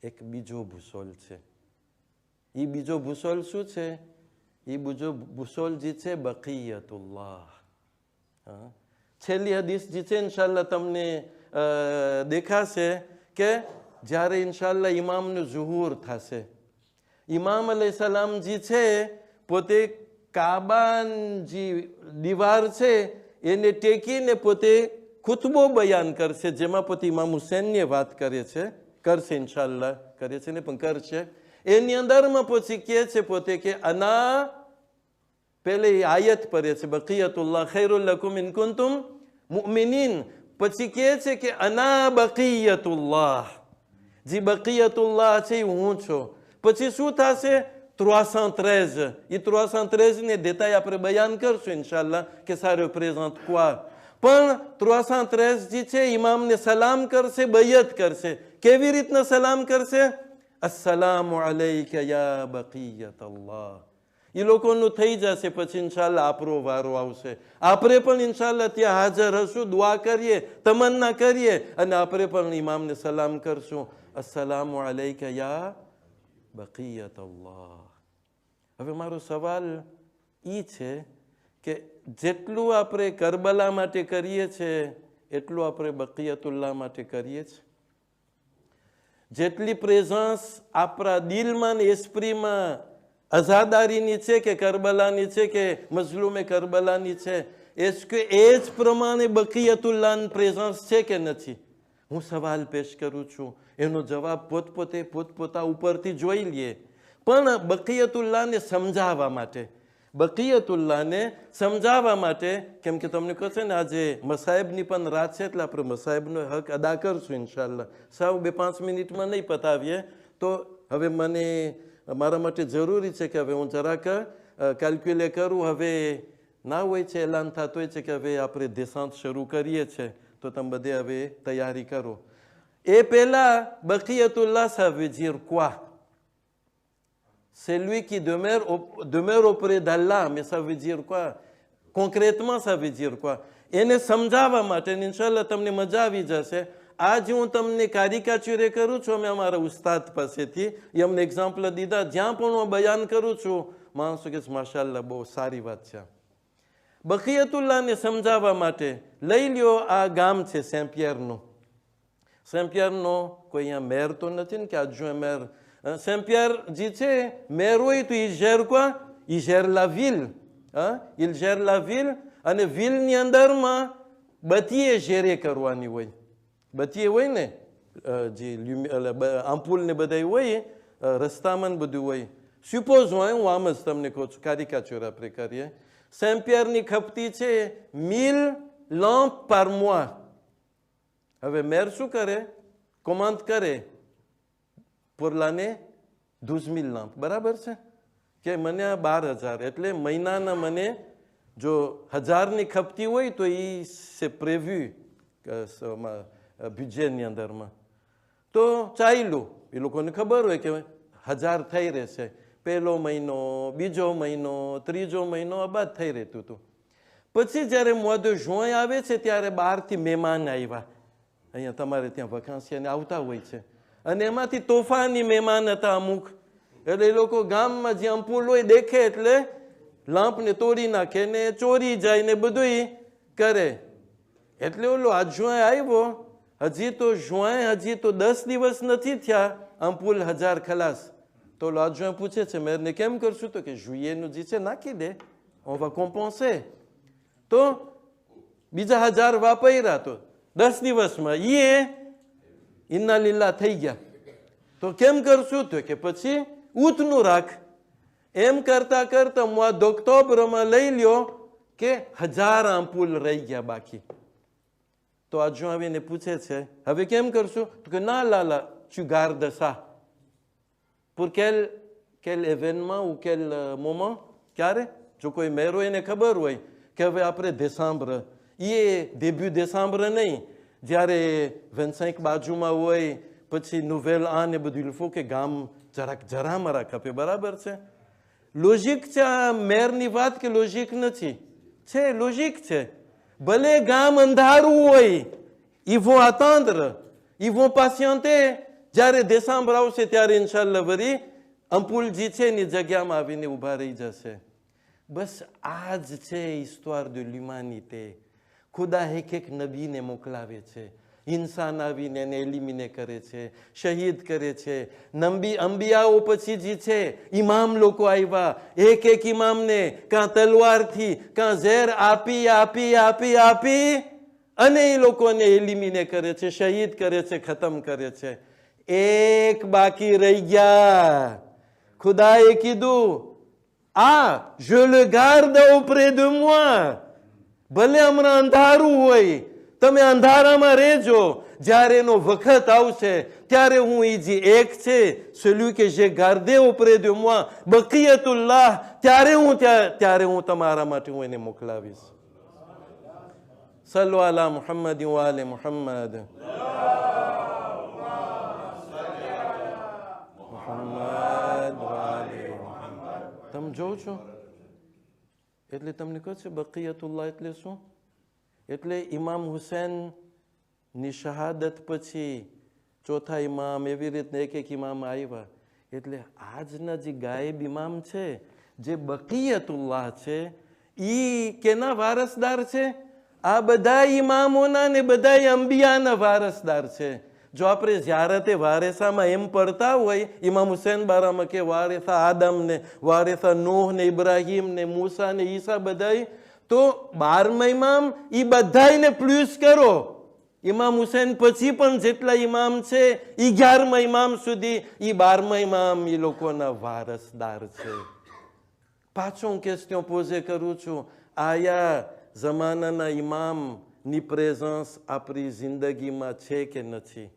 એક બીજો ભૂસોલ છે. એ બીજો ભૂસોલ શું છે? એ બીજો ભૂસોલ જે છે બકિયતુલ્લાહ. છેલ્લી હદીસ જે છે ઇન્શાલ્લાહ તમને દેખાશે કે જ્યારે ઇન્શાલ્લાહ ઇમામનું ઝુહુર થશે, ઇમામ અલૈહિસ્સલામ જે છે પોતે કાબાની દીવાર છે એને ટેકીને પોતે ખુતબો બયાન કરશે, જેમાં પોતે ઇમામ હુસૈનની વાત કરે છે, કરશે ઇન્શાલ્લાહ, કરે છે ને પણ કરશે. એની અંદરમાં પછી કહે છે પોતે કે અના, પહેલે આયત પડે છે બકિયતુલ્લાહ ખૈરુલ લકુમ ઇન કુંતુમ મુમિનીન, પછી કહે છે કે અના બકિયતુલ્લાહ, જે બકિયતુલ્લાહ છે હું છું. પછી શું થશે? 313. એ 313 ને détail આપણે બયાન કરશું ઇન્શાલ્લાહ કે ça représente quoi. પણ 313 જે છે ઇમામને સલામ કરશે, બૈયત કરશે. કેવી રીતના સલામ કરશે? અસ્સલામુ અલૈકા યા બકિયતુલ્લાહ. એ લોકોનું થઈ જશે. પછી ઇન્શાલ્લાહ આપણો વારો આવશે. આપણે પણ ઇન્શાલ્લાહ ત્યાં હાજર હશું, દુઆ કરીએ, તમન્ના કરીએ અને આપણે પણ ઇમામને સલામ કરશું, અસ્સલામુ અલૈકા યા બકિયતુલ્લાહ. હવે મારો સવાલ એ છે કે જેટલું આપણે કરબલા માટે કરીએ છીએ એટલું આપણે બકિયતુલ્લાહ માટે કરીએ છીએ? જેટલી પ્રેઝન્સ આપણા દિલમાં ને એસ્પ્રીમાં અઝાદારીની છે કે કરબલાની છે કે મઝલુમે કરબલાની છે, એ જ પ્રમાણે બકિયતુલ્લાહની પ્રેઝન્સ છે કે નથી? હું સવાલ પેશ કરું છું, એનો જવાબ પોતપોતા ઉપરથી જોઈ લઈએ. પણ બકિયતુલ્લાહને સમજાવવા માટે, કેમ કે તમને કહે છે ને આજે મસાહેબની પણ રાત છે, એટલે આપણે મસાહેબનો હક અદા કરશું ઇન્શાલ્લાહ. સાવ 2-5 મિનિટમાં નહીં પતાવીએ તો હવે મારા માટે જરૂરી છે કે હવે હું જરાક કેલ્ક્યુલેટ કરું. હવે ના હોય છે, એલાન થતું હોય છે કે હવે આપણે દેશાંત શરૂ કરીએ છીએ, તો તમે બધે હવે તૈયારી કરો. એ પહેલા બકિયતુલ્લાહ ça veut dire quoi? C'est lui qui demeure auprès d'Allah, mais ça veut dire quoi? Concrètement, ça veut dire quoi? એને સમજાવવા માટે ઇન્શાલ્લાહ તમને મજા આવી જશે. આજ હું તમને કારિકાચુરે કરું છું અમે અમારા ઉસ્તાદ પાસેથી, એ અમને એક્ઝામ્પલ દીધા. જ્યાં પણ હું બયાન કરું છું માણસો કે માશાલ્લાહ બહુ સારી વાત છે. બકિયતુલ્લાહને સમજાવવા માટે લઈ લ્યો આ ગામ છે સેમ્પિયરનું. સેમ્પિયરનો કોઈ અહીંયા મેર તો નથી ને કે adjoint મેર. Saint-Pierre જે છે મેર હોય તો il gère quoi? Il gère la ville. Il gère la ville અને વિલની અંદરમાં બત્તીએ ગેરે કરવાની હોય. બત્તીએ હોય ને જે આમ્પુલ ને બધા હોય રસ્તામાં બધું હોય. સપોઝ હોય, હું આમ જ તમને કહું છું, કારિકાચુર આપણે કરીએ. સેમ્પિયરની ખપતી છે 1000 lampes par mois. હવે મેર શું કરે? કોમાન્ડ કરે pour l'année 12000 lampes. બરાબર છે કે મને આ 12000, એટલે મહિનાના મને જો 1000ની ખપતી હોય તો એ છે પ્રેવ્યુ બજેટની અંદરમાં. તો ચાલ્યું, એ લોકોને ખબર હોય કે 1000 થઈ રહેશે. પહેલો મહિનો, બીજો મહિનો, ત્રીજો મહિનો આબાદ થઈ રહેતું હતું. પછી જ્યારે મોં de juin આવે છે ત્યારે બહારથી મહેમાન આવ્યા. અહીંયા તમારે ત્યાં વકાંસિયાને આવતા હોય છે, અને એમાંથી તોફાની મહેમાન હતા અમુક. એટલે એ લોકો ગામમાં જે અમ્પુલ હોય દેખે એટલે લાંપને તોડી નાખે ને ચોરી જાય ને બધું કરે. એટલે ઓલો આ જોઈ આવ્યો, હજી તો 10 દિવસ નથી થયા, અમ્પુલ 1000 ખલાસ. તો ઓલો આ જોઈ પૂછે છે મેરને કેમ કરશું? તો કે જુઈએનું જે છે નાખી દે, on va compenser. તો બીજા 1000 વાપર્યા તો 10 દિવસમાં ઇન્ના લીલા થઈ ગયા. તો કેમ કરશું? તો કે પછી ઉતનું રાખ. એમ કરતા કરતા મોis d'octobre લઈ લ્યો કે 1000 આમ્પુલ રહી ગયા બાકી. તો આ જો આવીને પૂછે છે હવે કેમ કરશું? તો કે ના લાલા, tu gardes ça pour quel événement ou quel moment? ક્યારે? જો કોઈ મેરો એને ખબર હોય કે હવે આપણે décembre, début décembre નહીં, જ્યારે 25 બાજુમાં હોય, પછી નોવેલ આ ને બધું, il faut કે ગામ જરાક જરામરા ખપે. બરાબર છે? લોજિક છે આ મેરની વાત કે લોજિક નથી? છે, લોજિક છે. ભલે ગામ અંધારું હોય, ils vont attendre, ils vont patienter. જ્યારે décembre આવશે ત્યારે ઇન્શાલ્લાહ વરી અમ્પુલ જે છે એની જગ્યામાં આવીને ઊભા રહી જશે. બસ આ જ છે હિસ્ટોર de l'humanité. ખુદા એક નબીને મોકલાવે છે. ઇન્સાન આવીને એને એલિમિનેટ કરે છે, શહીદ કરે છે. અંબિયાઓ પછી જે છે ઇમામ લોકો આવ્યા, એક એક ઇમામને કાં તલવારથી કાં ઝેર આપી આપી આપી આપી અને એ લોકોને એલિમિનેટ કરે છે, શહીદ કરે છે, ખતમ કરે છે. એક બાકી રહી ગયા. ખુદાએ કીધું, આ je le garde auprès de moi. ભલે હમણાં અંધારું હોય, તમે અંધારામાં રહેજો, જ્યારે એનો વખત આવશે ત્યારે હું એ જે એક છે, celui que j'ai gardé auprès de moi, બકિયતુલ્લાહ, ત્યારે હું તમારા માટે હું એને મોકલાવીશ. સલ્લુ અલા મુહમ્મદ વ આલે મુહમ્મદ. તમે જોઉં છો એટલે તમને કહું છું બકિયતુલ્લાહ એટલે શું? એટલે ઇમામ હુસૈનની શહાદત પછી ચોથા ઇમામ, એવી રીતના એક એક ઇમામ આવ્યા. એટલે આજના જે ગાયબ ઇમામ છે, જે બકિયતુલ્લાહ છે, એ કેના વારસદાર છે? આ બધા ઇમામોના ને બધા અંબિયાના વારસદાર છે. જો આપણે ઝિયારતે વારેસામાં એમ પડતા હોય, ઇમામ હુસૈન બારામાં કે વારેસા આદમ ને, વારેસા નૂહ ને, ઇબ્રાહીમ ને, મૂસા ને, ઈસા બધાય, તો 12મા ઇમામ એ બધાને પ્લસ કરો. ઇમામ હુસૈન પછી પણ જેટલા ઇમામ છે, એ 11મા ઇમામ સુધી, એ 12મા ઇમામ એ લોકોના વારસદાર છે. પાછો હું ક્વેશ્ચન પોઝે કરું છું, આયા જમાનાના ઇમામની પ્રેઝન્સ આપણી જિંદગીમાં છે કે નથી?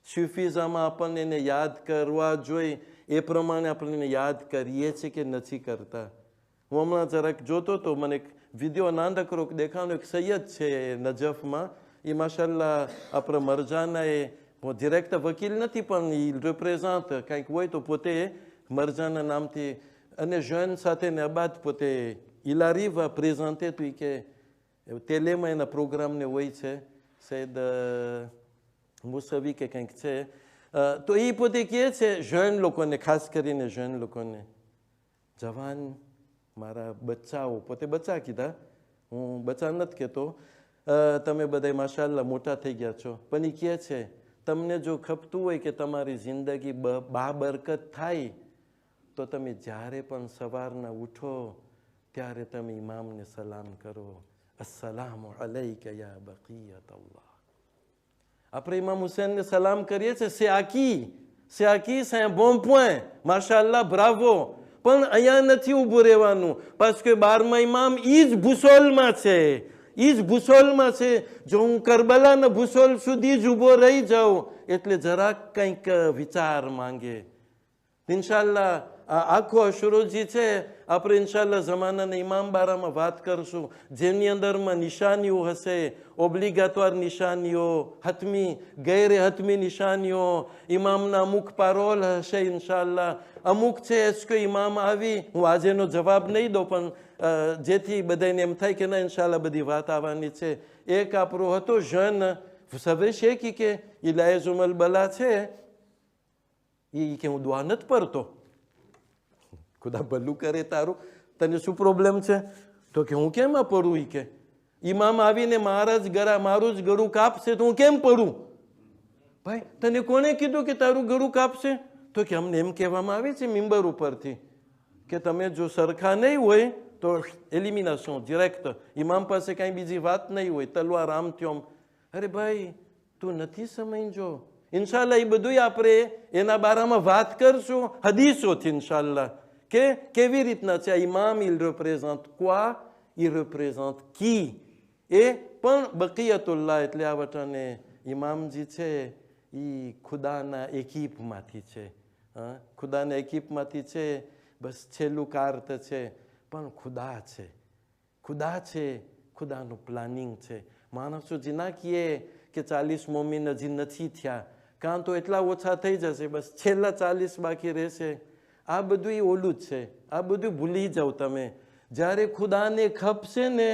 સુફીઝામાં આપણને એને યાદ કરવા જોઈએ, એ પ્રમાણે આપણે એને યાદ કરીએ છીએ કે નથી કરતા? હું હમણાં જરાક જોતો તો, મને એક વિડીયો નાનકડો દેખાનો, એક સૈયદ છે નજફમાં, એ માશાલ્લાહ આપણા મરજાના, એ ડિરેક્ટ વકીલ નથી પણ એ રિપ્રેઝન્ટ કંઈક હોય તો પોતે મરજાના નામથી, અને જૈન સાથે ને અબાદ પોતે ઇલારીવા પ્રેઝન્ટે હતું કે તેલેમાં એના પ્રોગ્રામને હોય છે, સૈયદ મુસવી કે કંઈક છે. તો એ પોતે કહે છે જૈન લોકોને, ખાસ કરીને જૈન લોકોને, જવાન મારા બચ્ચાઓ, પોતે બચ્ચા કીધા, હું બચ્ચા નથી કહેતો, તમે બધા માશાલ્લાહ મોટા થઈ ગયા છો, પણ એ કહે છે તમને જો ખપતું હોય કે તમારી જિંદગી બાબરકત થાય, તો તમે જ્યારે પણ સવારના ઉઠો ત્યારે તમે ઇમામને સલામ કરો, અસ્સલામુ અલૈકા યા બકિયત અલ્લાહ. આપણે ઇમામ હુસૈનને સલામ કરીએ છીએ, c'est acquis, c'est un bon point, માશાલ્લાહ, બ્રાવો. પણ અહીંયા નથી ઊભું રહેવાનું, parce que 12મા ઇમામ ઈ જ ભૂસોલમાં છે, ઈ જ ભૂસોલમાં છે. જો હું કરબલાના ભૂસોલ સુધી જ ઊભો રહી જાઉં, એટલે જરાક કંઈક વિચાર માંગે. ઇન્શાલ્લાહ આ આખો અશરોજી છે, આપણે ઇન્શાલ્લાહ જમાનાના ઇમામ બારામાં વાત કરશું, જેની અંદરમાં નિશાનીઓ હશે, ઓબ્લિગાતવાર નિશાનીઓ, હતમી ગેરે હતમી નિશાનીઓ, ઇમામના અમુક પારોલ હશે ઇન્શાલ્લાહ. અમુક છે એસકો ઇમામ આવી, હું આજેનો જવાબ નહીં દઉં, પણ જેથી બધાને એમ થાય કે ના ઇન્શાલ્લાહ બધી વાત આવવાની છે. એક આપણો હતો જન સવે શેખી કે ઇલાયઝુમલ બલા છે, એ કે હું દુઆ નથી પડતો, ખુદા ભલું કરે તારું, તને શું પ્રોબ્લેમ છે? તો કે હું કેમ પડું? કે ઇમામ આવીને મારું જ ગળું કાપશે તો હું કેમ પડું? ભાઈ તને કોને કીધું કે તારું ગળું કાપશે? તો કે અમને એમ કહેવામાં આવે છે મિંબર ઉપરથી કે તમે જો સરખા નહીં હોય તો એલિમિનેશન ડિરેક્ટ, ઇમામ પાસે કાંઈ બીજી વાત નહીં હોય, તલવાર આમ ત્યોમ. અરે ભાઈ તું નથી સમજો. ઇન્શાલ્લાહ એ બધું આપણે એના બારામાં વાત કરશું હદીસોથી ઇન્શાલ્લાહ, કે કેવી રીતના છે ઇમામ. il représente quoi, il représente qui. એ પણ બકિયતુલ્લાહ એટલે આ વટાને ઇમામજી છે એ ખુદાના એકીપમાંથી છે, ખુદાના એકીપમાંથી છે. બસ છેલ્લું કાર્ત છે, પણ ખુદા છે, ખુદા છે, ખુદાનું પ્લાનિંગ છે. માણસો જે ના કહીએ કે 40 મોમીન હજી નથી થયા, કાં તો એટલા ઓછા થઈ જશે, બસ છેલ્લા 40 બાકી રહેશે. આ બધું એ ઓલું જ છે, આ બધું ભૂલી જાઓ તમે. જ્યારે ખુદાને ખપશે ને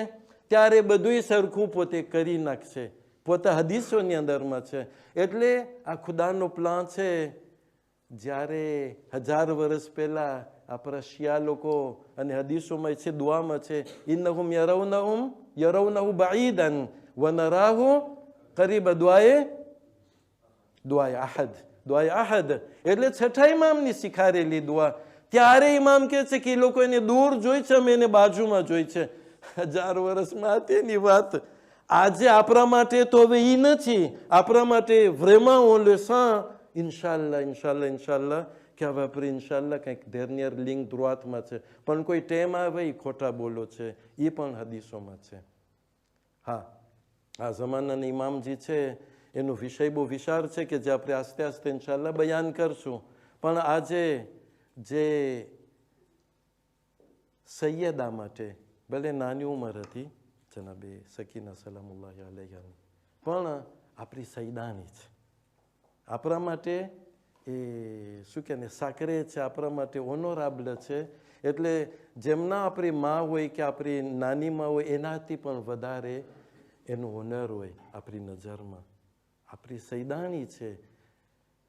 ત્યારે બધું સરખું પોતે કરી નાખશે, પોતે હદીસોની અંદરમાં છે. એટલે આ ખુદાનો પ્લાન છે. જ્યારે 1000 વર્ષ પહેલા આપણા શિયા લોકો, અને હદીસોમાં છે, દુઆમાં છે, ઇન્નહુમ યરૌનહુ બঈદન વ નરાહુ કરીબ દુઆએ અહદ. દુઆએ અહદ એટલે છઠ્ઠા ઇમામની શીખારેલી દુઆ. ત્યારે ઇમામ કે છે કે એ લોકો એને દૂર જોઈ છે, અમે એને બાજુમાં જોઈ છે. 1000 વર્ષમાં તેની વાત. આજે આપણા માટે તો હવે ઈ નથી, આપણા માટે vraiment on le sent, ઇન્શાલ્લાહ ઇન્શાલ્લાહ ઇન્શાલ્લાહ કે હવે આપણે ઇન્શાલ્લાહ કંઈક dernière ligne droiteમાં છે. પણ કોઈ ટેમ આવે એ ખોટા બોલો છે, એ પણ હદીસોમાં છે. હા, આ જમાનાના ઇમામજી છે એનો વિષય બહુ વિશાળ છે કે જે આપણે આસ્તે આસ્તે ઇન્શાલ્લાહ બયાન કરશું. પણ આજે જે સૈયદા માટે ભલે નાની ઉંમર હતી જનાબે સકીના સલામુલ્લાહ અલૈહા, પણ આપણી સૈદાની છે, આપણા માટે એ શું કે સાકરે છે, આપણા માટે ઓનોરાબલ છે. એટલે જેમના આપણી માં હોય કે આપણી નાની માં હોય એનાથી પણ વધારે એનું ઓનર હોય આપણી નજરમાં. આપણી સૈદાની છે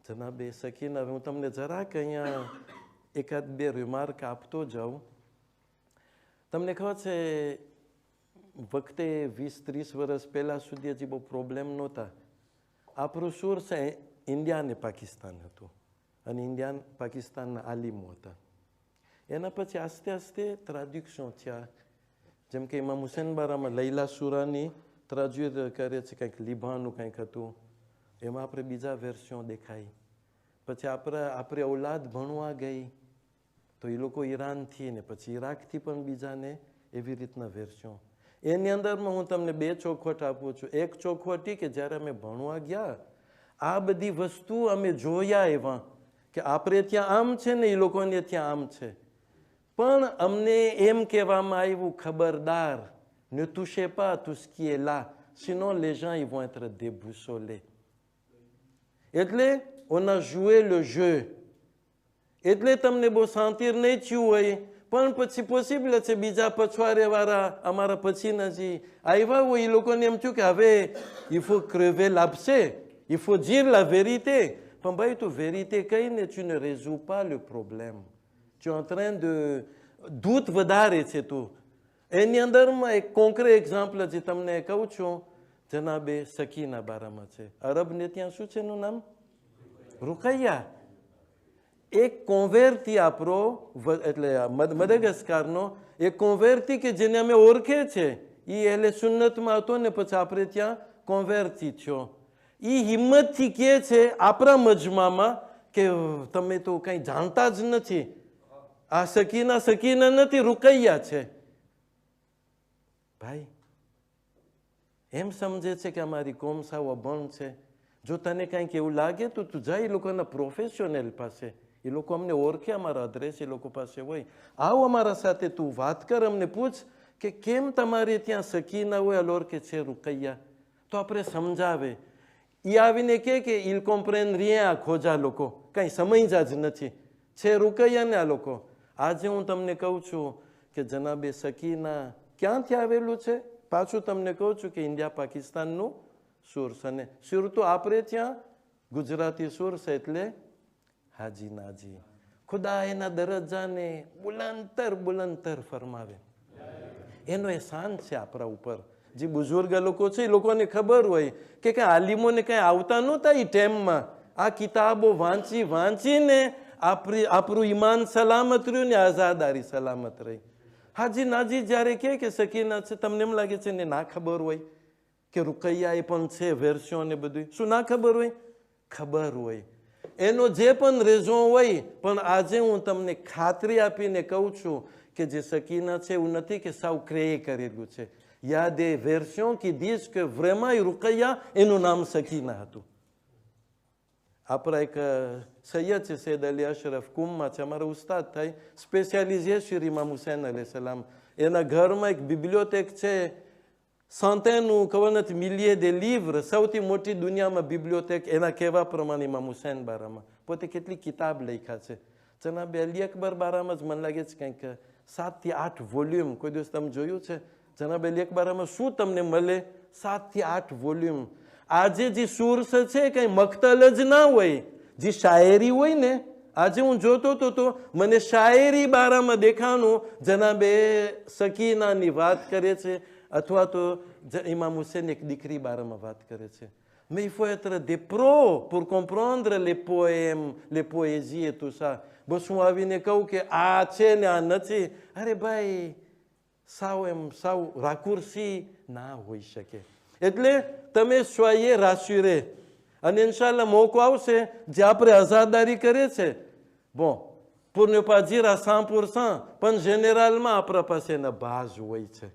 જનાબે સકીના. હું તમને જરાક અહીંયા એકાદ બે રિમાર્ક આપતો જાઉં. તમને ખબર છે વખતે 20-30 વર્ષ પહેલાં સુધી હજી બહુ પ્રોબ્લેમ નહોતા. આપણું સુર છે ઇન્ડિયા અને પાકિસ્તાન હતું, અને ઇન્ડિયા પાકિસ્તાનના આલિમો હતા. એના પછી આસ્તે આસ્તે ટ્રાડ્યુક્શન થયા. જેમ કે ઇમામ હુસૈન બારામાં લૈલા સુરાની ટ્રાડ્યુટ કરે છે, કંઈક લીભાનું કંઈક હતું, એમાં આપણે બીજા વેર્સ્યો દેખાય. પછી આપણે ઔલાદ ભણવા ગઈ તો એ લોકો ઈરાનથી ને પછી ઈરાકથી પણ બીજાને એવી રીતના વેર્સ્યો. એની અંદરમાં હું તમને 2 ચોખવટ આપું છું. એક ચોખવટ કે જ્યારે અમે ભણવા ગયા આ બધી વસ્તુ અમે જોયા એવા કે આપણે ત્યાં આમ છે ને એ લોકોને ત્યાં આમ છે, પણ અમને એમ કહેવામાં આવ્યું ખબરદાર, ne touchez pas tout ce qui est là, sinon les gens ils vont être déboussolés. એટલે on a joué le jeu. એટલે તમને બહુ શાંતિર નહીં થયું હોય, પણ પછી પોસિબલ છે બીજા પછવારે વાળા અમારા પછી નજી આવ્યા હોય એ લોકોને એમ થયું કે હવે il faut crever l'abcès, il faut dire la vérité. પણ ભાઈ તું vérité કહીને tu ne résous pas le problème, tu es en train de doute વધારે છે તું. એની અંદરમાં એક કોન્ક્રેટ એક્ઝામ્પલ જે તમને કહું છું જનાબે સકીના બારામાં છે. અરબને ત્યાં શું છે એનું નામ? રૂકૈયા. એક કોન્વેર્ટી આપણો એટલે મડગાસ્કરનો એક કોન્વેર્ટી કે જેને અમે ઓળખે છે એ એટલે સુન્નતમાં હતો ને પછી આપણે ત્યાં કોન્વેર્ટી થયો. એ હિંમતથી કહે છે આપણા મજમામાં કે તમે તો કંઈ જાણતા જ નથી, આ સકીના નથી રૂકૈયા છે. ભાઈ એમ સમજે છે કે અમારી કોમ સાવ અભણ છે. જો તને કંઈક એવું લાગે તો તું જાય એ લોકોના પ્રોફેશનલ પાસે, એ લોકો અમને ઓળખે, અમારા અડ્રેસ એ લોકો પાસે હોય, આવો અમારા સાથે તું વાત કર, અમને પૂછ કે કેમ તમારે ત્યાં સકીના હોય અલોર કે છે રૂકૈયા. તો આપણે સમજાવે. એ આવીને કે ઇલ કોમ્પ્રેન rien આ ખોજા લોકો, કંઈ સમજ્યા જ નથી, છે રૂકૈયા ને આ લોકો. આજે હું તમને કહું છું કે જનાબે સકીના ક્યાંથી આવેલું છે, પાછું તમને કહું છું કે ઇન્ડિયા પાકિસ્તાનનું સુર છે. અને સુર તો આપણે ત્યાં ગુજરાતી સુર છે એટલે હાજી નાજી. ખુદા એના દરજ્જાને બુલંતર ફરમાવે, એનો એહસાન છે આપણા ઉપર. જે બુઝુર્ગ લોકો છે એ લોકોને ખબર હોય કે કંઈ આલિમોને કંઈ આવતા નહોતા એ ટાઈમમાં. આ કિતાબો વાંચીને આપણું ઈમાન સલામત રહ્યું ને આઝાદારી સલામત રહી. હાજી નાજી જ્યારે કે સકીના છે, તમને એમ લાગે છે ને ના ખબર હોય કે રૂકૈયા એ પણ છે વેર્સ્યો ને બધું? શું ના ખબર હોય? ખબર હોય. એનો જે પણ રેઝો હોય, પણ આજે હું તમને ખાતરી આપીને કહું છું કે જે સકીના છે એવું નથી કે સાવ ક્રેય કરેલું છે. યા des versions qui disent que vraiment રૂકૈયા એનું નામ સકીના હતું. આપણા એક સૈયદ છે સૈયદ અલી અશરફ કુમમાં છે, અમારા ઉસ્તાદ થાય, સ્પેશિયાલિઝે sur ઇમામ હુસૈન અલૈહિ સલામ. એના ઘરમાં એક બિબ્લિયોટેક છે, centaines ખબર નથી milliers de livres, સૌથી મોટી દુનિયામાં બિબ્લિયોટેક એના કહેવા પ્રમાણે ઇમામ હુસૈન બારામાં. પોતે કેટલી કિતાબ લખ્યા છે જનાબે અલી અકબર બારામાં જ મને લાગે છે કંઈક 7 થી 8 વોલ્યુમ. કોઈ દિવસ તમે જોયું છે જનાબ અલી અકબરમાં શું તમને મળે? 7 થી 8 વોલ્યુમ. આજે જે સુર છે કઈ મક્તલ જ ના હોય, જે શાયરી હોય ને, આજે હું જોતો તો મને શાયરી બારામાં દેખાનું જનાબે સકીનાની વાત કરે છે અથવા તો Imam Hussein એક દીકરી બારામાં વાત કરે છે. Mais il faut être des pros pour comprendre les poèmes, les poésies et tout ça. બસ હું આવીને કહું કે આ છે ને આ નથી, અરે ભાઈ સાવ રાકુરસી ના હોઈ શકે. એટલે તમે સોયે રાસ્યુરે અને ઇન્શાલ્લાહ મોકો આવશે જે આપણે આઝાદારી કરે છે. bon pour ne pas dire à 100%, પણ જેનેરલમાં આપણા પાસે એના બાજ હોય છે.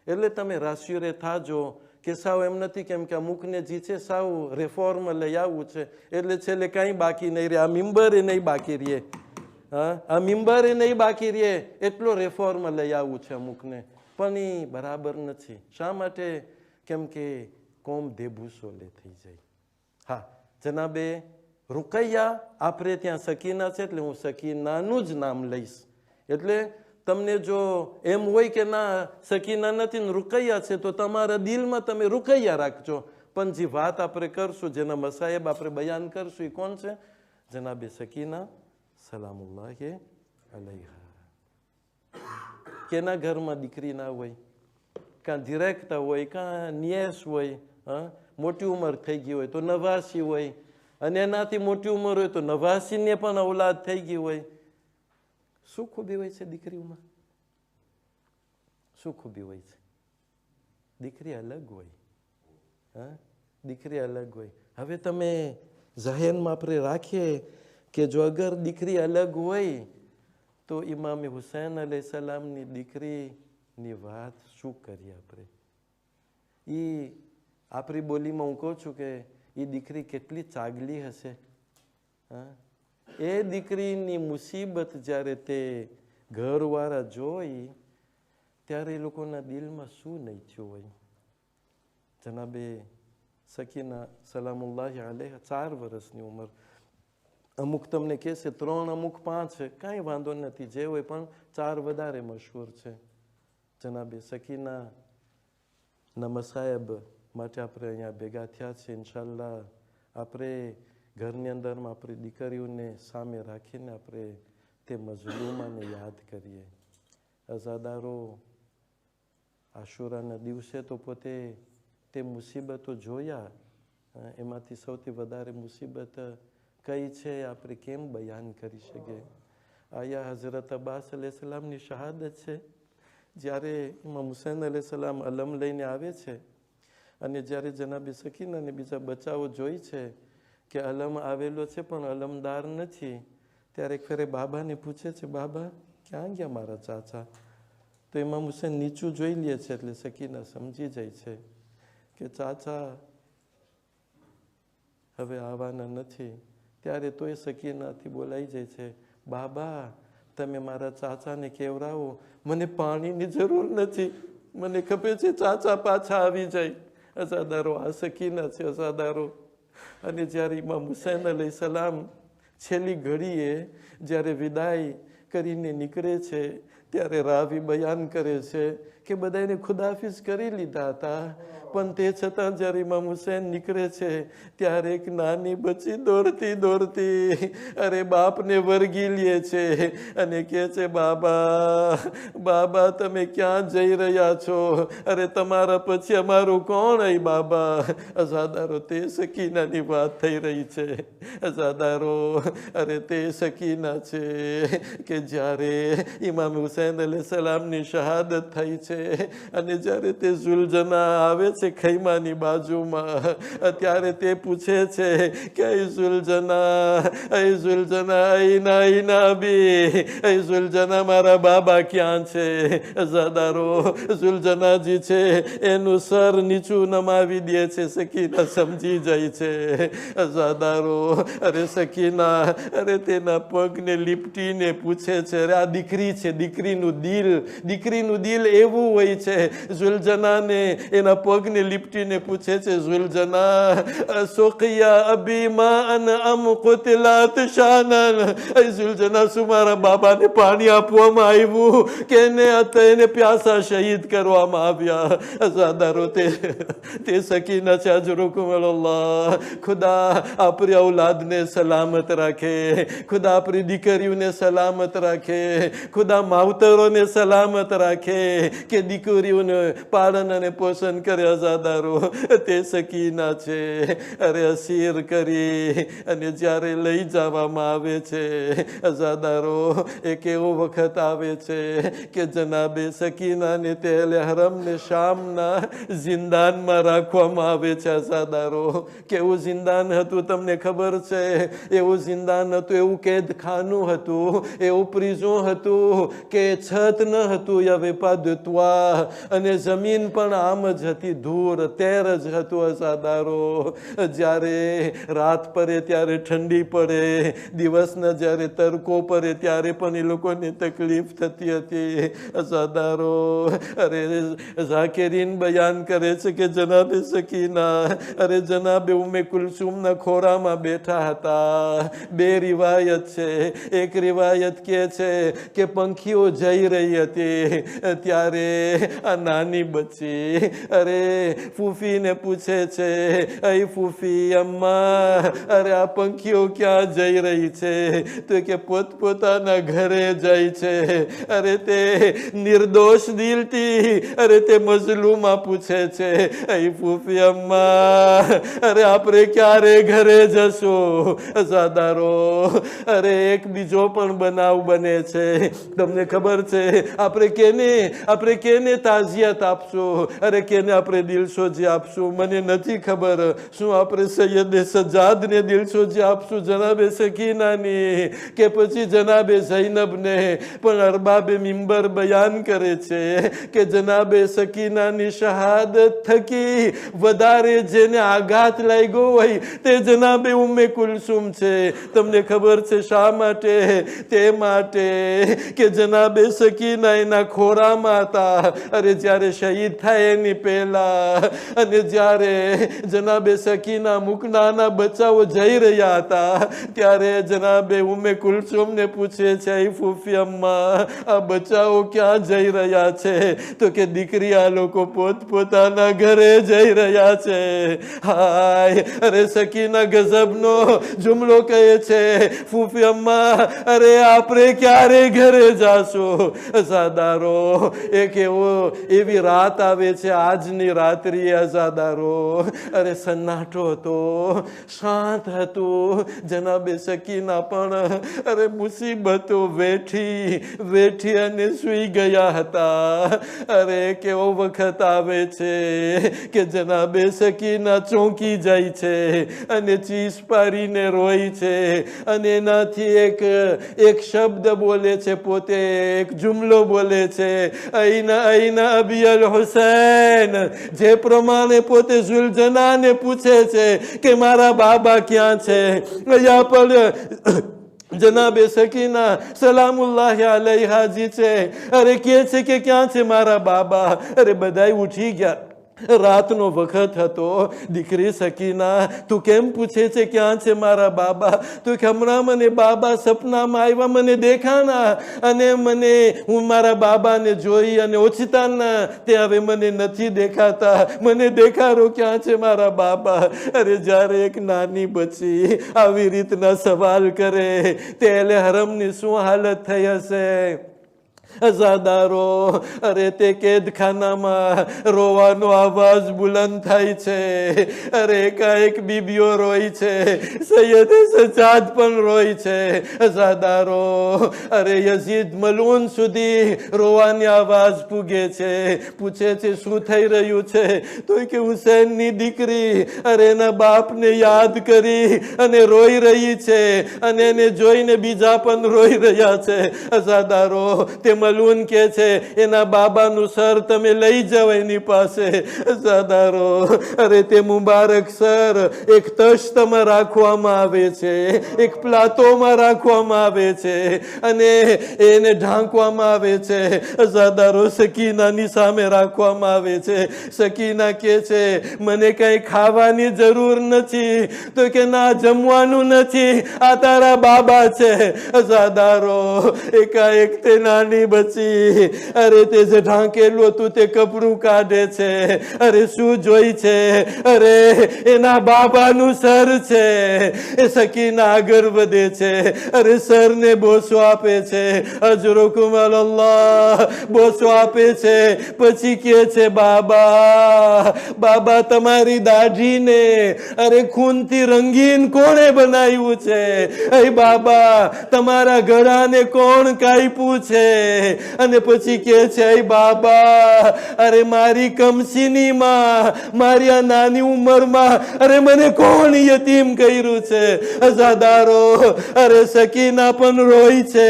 એટલે તમે રાસ્યુરે થાજો કે સાવ એમ નથી, કેમ કે અમુકને જે છે સાવ રિફોર્મ લઈ આવવું છે એટલે છેલ્લે કાંઈ બાકી નહીં રહે. આ મિમ્બરે નહીં બાકી રહે, હા, આ મિમ્બરે નહીં બાકી રહે એટલો રિફોર્મ લઈ આવવું છે અમુકને, પણ એ બરાબર નથી. શા માટે? કેમ કે કોમ દેભૂસોલે થઈ જાય. હા જનાબે રૂકૈયા આપણે ત્યાં સકીના છે એટલે હું સકીનાનું જ નામ લઈશ. એટલે તમને જો એમ હોય કે ના સકીના નથી ને રૂકૈયા છે તો તમારા દિલમાં તમે રૂકૈયા રાખજો, પણ જે વાત આપણે કરશું, જેના મસાહેબ આપણે બયાન કરશું એ કોણ છે? જનાબે સકીના સલામુલ્લાહ અલૈહા. કેના ઘરમાં દીકરી ના હોય? કાં ડિરેક્ટર હોય, કાં નિયસ હોય, હા, મોટી ઉંમર થઈ ગઈ હોય તો નવાસી હોય, અને એનાથી મોટી ઉંમર હોય તો નવાસીને પણ ઔલાદ થઈ ગઈ હોય. શું ખૂબી હોય છે દીકરીઓમાં? શું ખૂબી હોય છે? દીકરી અલગ હોય, હા, દીકરી અલગ હોય. હવે તમે ઝહેનમાં આપણે રાખીએ કે જો અગર દીકરી અલગ હોય તો ઇમામ હુસૈન અલૈહિસ્સલામની દીકરીની વાત શું કરીએ આપણે? એ આપણી બોલીમાં હું કહું છું કે એ દીકરી કેટલી ચાગલી હશે. હા, એ દીકરીની મુસીબત જ્યારે તે ઘરવાળા જોઈ ત્યારે એ લોકોના દિલમાં શું નહીં થયું હોય? જનાબે સકીના સલામુલ્લાહ અલૈહા 4 વર્ષની ઉંમર, અમુક તમને કહેશે 3, અમુક 5, કાંઈ વાંધો નથી, જે હોય, પણ 4 વધારે મશહૂર છે. જનાબે સકીના મસાહેબ માટે આપણે અહીંયા ભેગા થયા છે. ઇન્શાલ્લાહ આપણે ઘરની અંદરમાં આપણી દીકરીઓને સામે રાખીને આપણે તે મઝલૂમાને યાદ કરીએ. અઝાદારો આશુરાના દિવસે તો પોતે તે મુસીબતો જોયા, એમાંથી સૌથી વધારે મુસીબત કઈ છે આપણે કેમ બયાન કરી શકીએ? આયા હઝરત અબ્બાસ અલૈહિસ્સલામની શહાદત છે. જ્યારે ઇમામ હુસૈન અલૈહિસ્સલામ અલમ લઈને આવે છે અને જ્યારે જનાબી સકીના અને બીજા બચ્ચાઓ જોઈ છે કે અલમ આવેલો છે પણ અલમદાર નથી, ત્યારે ફેરે બાબાને પૂછે છે, બાબા ક્યાં ગયા મારા ચાચા? તો ઇમામ હુસૈન નીચું જોઈ લે છે એટલે સકીના સમજી જાય છે કે ચાચા હવે આવવાના નથી. ત્યારે તોય સકીનાથી બોલાઈ જાય છે, બાબા તમે મારા ચાચાને કહેવરાવો મને પાણીની જરૂર નથી, મને ખબર છે ચાચા પાછા આવી જાય. અઝાદારો આ સકીના છે, અઝાદારો. અને જ્યારે ઇમામ હુસૈન અલૈહિસ્સલામ છેલ્લી ઘડીએ જ્યારે વિદાય કરીને નીકળે છે ત્યારે રાવી બયાન કરે છે કે બધાને ખુદાફિઝ કરી લીધા હતા, પણ તે છતાં જ્યારે ઇમામ હુસૈન નીકળે છે ત્યારે એક નાની બચ્ચી દોડતી દોડતી અરે બાપને વરગી લે છે અને કહે છે, બાબા બાબા તમે ક્યાં જઈ રહ્યા છો? અરે તમારા પછી અમારું કોણ? અહીં બાબા. અઝાદારો તે સકીનાની વાત થઈ રહી છે. અઝાદારો અરે તે સકીના છે કે જ્યારે ઇમામ હુસૈન અલૈહિસ્સલામની શહાદત થઈ છે અને જ્યારે તે ઝુલજના આવે છે ખૈમાની બાજુમાં, ત્યારે તે પૂછે છે કે એ ઝુલજના આઈના બી, એ ઝુલજના મારા બાબા ક્યાં છે? અઝાદારો ઝુલજનાજી છે એનું સર નીચું નમાવી દે છે. સકીના સમજી જાય છે. અઝાદારો અરે સકીના અરે તેના પગને લીપટીને પૂછે છે, અરે આ દીકરી છે, દીકરીનું દિલ એવું હોય છે. ઝુલજનાને એના પગને લીપટીને પૂછે છે, ઝુલજના સુકિયા અબી માન અમ કુતિલાત શાનન, એ ઝુલજના શું મારા બાબાને પાણી આપવામાં આવ્યું કે એને પ્યાસા શહીદ કરવામાં આવ્યા? અઝાદારો તે સકીના છે. અજરુકુમ અલ્લાહ. ખુદા આપણી ઔલાદને સલામત રાખે, ખુદા આપણી દીકરીઓને સલામત રાખે, ખુદા માવતરોને સલામત રાખે કે કે દીકરીઓને પાલન અને પોષણ કરે અઝાદારો, તે સકીના છે. અરે અસીર કરી અને જ્યારે લઈ જવામાં આવે છે અઝાદારો, એક એવો વખત આવે છે કે જનાબે સકીનાને તેલે હરમને શામના જિંદાનમાં રાખવામાં આવે છે અઝાદારો. કેવું જિંદાન હતું તમને ખબર છે? એવું જિંદાન હતું, એવું કેદખાનું હતું, એવું પ્રિઝન હતું કે છત ન હતું યવે પાદત્વા, અને જમીન પણ આમ જ હતી, ધૂળ તેર જ હતું અઝાદારો. જ્યારે રાત પડે ત્યારે ઠંડી પડે, દિવસના જ્યારે તડકો પડે ત્યારે પણ એ લોકોને તકલીફ થતી હતી અઝાદારો. અરે ઝાકિરીન બયાન કરે છે કે જનાબે સકીના અરે જનાબે ઉમ્મે કુલસુમના ખોરામાં બેઠા હતા. બે રિવાયત છે. એક રિવાયત કહે છે કે પંખીઓ જઈ રહી હતી ત્યારે આ નાની બચ્ચી અરે ફૂફીને પૂછે છે, અય ફૂફી અમ્મા, અરે આ પંખીઓ ક્યાં જઈ રહી છે? તો કે પોતપોતાના ઘરે જાય છે. અરે તે નિર્દોષ દિલથી અરે તે મજલૂમાં પૂછે છે, અય ફૂફી અમ્મા, અરે આપણે ક્યારે ઘરે જશો અઝાદારો? અરે એક બીજો પણ બનાવ બને છે, તમને ખબર છે? આપણે કેને તાઝિયત આપશું? અરે કેને આપણે દિલસોજી આપશું? મને નથી ખબર. શું આપણે સૈયદે સજાદને દિલસોજી આપશું, જનાબે સકીનાની, કે પછી જનાબે ઝૈનબને? પણ અરબાબે મિંબર બયાન કરે છે કે જનાબે સકીનાની શહાદત થકી વધારે જેને આઘાત લાગ્યો હોય તે જનાબે ઉમ્મે કુલસુમ છે. તમને ખબર છે શા માટે? તે માટે કે જનાબે સકીના એના ખોરામાં હતા અરે જ્યારે શહીદ થાય એની પહેલા, અને જ્યારે જનાબે સકીના મુકનાના બચ્ચાઓ જઈ રહ્યા હતા ત્યારે જનાબે ઉમ્મે કુલસુમને પૂછે છે, એ ફૂફી અમ્મા, આ બચ્ચાઓ ક્યાં જઈ રહ્યા છે? તો કે દીકરી આ લોકો પોતપોતાના ઘરે જઈ રહ્યા છે. હાય, અરે સકીના ગઝબનો જુમલો કહે છે, ફૂફી અમ્મા, અરે આપણે ક્યારે ઘરે જાશું? અઝાદારો, એક એવી રાત આવે છે, આજની રાત્રિ અઝાદારો. અરે સન્નાટો હતો, શાંત હતું. જનાબે સકીના પણ અરે મુસીબતો વેઠી અને સૂઈ ગયા હતા. અરે કેવો વખત આવે છે કે જનાબે સકીના ચોંકી જાય છે અને ચીસ પાડીને રોય છે, અને એનાથી એક શબ્દ બોલે છે, પોતે એક જુમલો બોલે છે, અઈના અબીઅલ હુસૈન. જે પ્રમાણે પોતે ઝુલજનાને પૂછે છે કે મારા બાબા ક્યાં છે? અહીંયા પર જનાબે સકીના સલામુલ્લાહ અલૈહાજી છે, અરે કહે છે કે ક્યાં છે મારા બાબા? અરે બધાય ઉઠી ગયા. રાતનો વખત હતો. દીકરી સકીના, તું કેમ પૂછે છે ક્યાં છે મારા બાબા? તો કે હમણાં મને બાબા સપનામાં આવ્યા, મને દેખાના, અને હું મારા બાબાને જોઈ અને ઓછતાના તે હવે મને નથી દેખાતા. મને દેખાડો ક્યાં છે મારા બાબા? અરે જ્યારે એક નાની બચ્ચી આવી રીતના સવાલ કરે તે અહેલે હરમની શું હાલત થઈ હશે અઝાદારો? અરે તે કેદખાનામાં રોવાનો અવાજ બુલંદ થાય છે. અરે એકાએક બીબીઓ રોય છે, સૈયદે સજાદ પણ રોય છે અઝાદારો. અરે યઝીદ મલૂન સુધી રોવાની આવાજ પૂગે છે. પૂછે છે શું થઈ રહ્યું છે? તો કે હુસૈનની દીકરી અરે એના બાપને યાદ કરી અને રોઈ રહી છે, અને એને જોઈને બીજા પણ રોઈ રહ્યા છે અઝાદારો. તે મલૂન કે છે એના બાબાનું સર તમે લઈ જાઓ એની પાસે અઝાદારો. અરે તે મુબારક સર એક તશ્તમાં રાખવામાં આવે છે, એક પ્લાતોમાં રાખવામાં આવે છે, અને એને ઢાંકવામાં આવે છે અઝાદારો. સકીનાની સામે રાખવામાં આવે છે. સકીના કે છે મને કઈ ખાવાની જરૂર નથી. તો કે ના, જમવાનું નથી, આ તારા બાબા છે અઝાદારો. એકાએક તે નાની બચી. અરે તે જે ઢાંકેલું હતું તે કપડું કાઢે છે. અરે શું જોઈ છે? અરે એના બાબાનું સર છે. એ સકીના આગળ વધે છે. અરે સરને બોસો આપે છે. અજરુકુમ અલ્લાહ બોસો આપે છે. પછી કે છે બાબા બાબા તમારી દાઢીને અરે ખૂનથી રંગીન કોણે બનાવ્યું છે? એ બાબા તમારા ગળાને કોણ કાપ્યું છે? અને પછી કે છે એ બાબા અરે મારી કમસીનીમાં મારી આ નાની ઉંમરમાં અરે મને કોણ યતીમ કર્યું છે? અઝાદારો અરે સકીના પણ રોય છે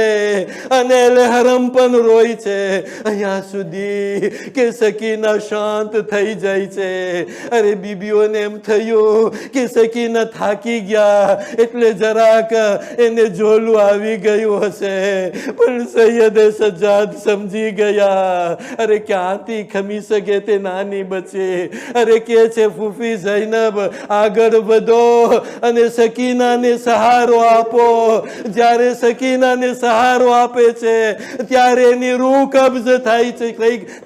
અને એલે હરમ પણ રોય છે. અહીંયા સુધી કે સકીના શાંત થઈ જાય છે. અરે બીબીઓને એમ થયું કે સકીના થાકી ગયા એટલે જરાક એને જોલું આવી ગયું હશે. પણ સૈયદે સજ્જાદ સમજી ગયા. અરે ક્યાંથી ખમી શકે તે નાની બચી. અરે કે છે ફૂફી ઝૈનબ આગળ વધો અને સકીનાને સહારો આપો. જ્યારે સકીનાને સહારો આપે છે ત્યારે એની રૂહ કબ્ઝ થાય છે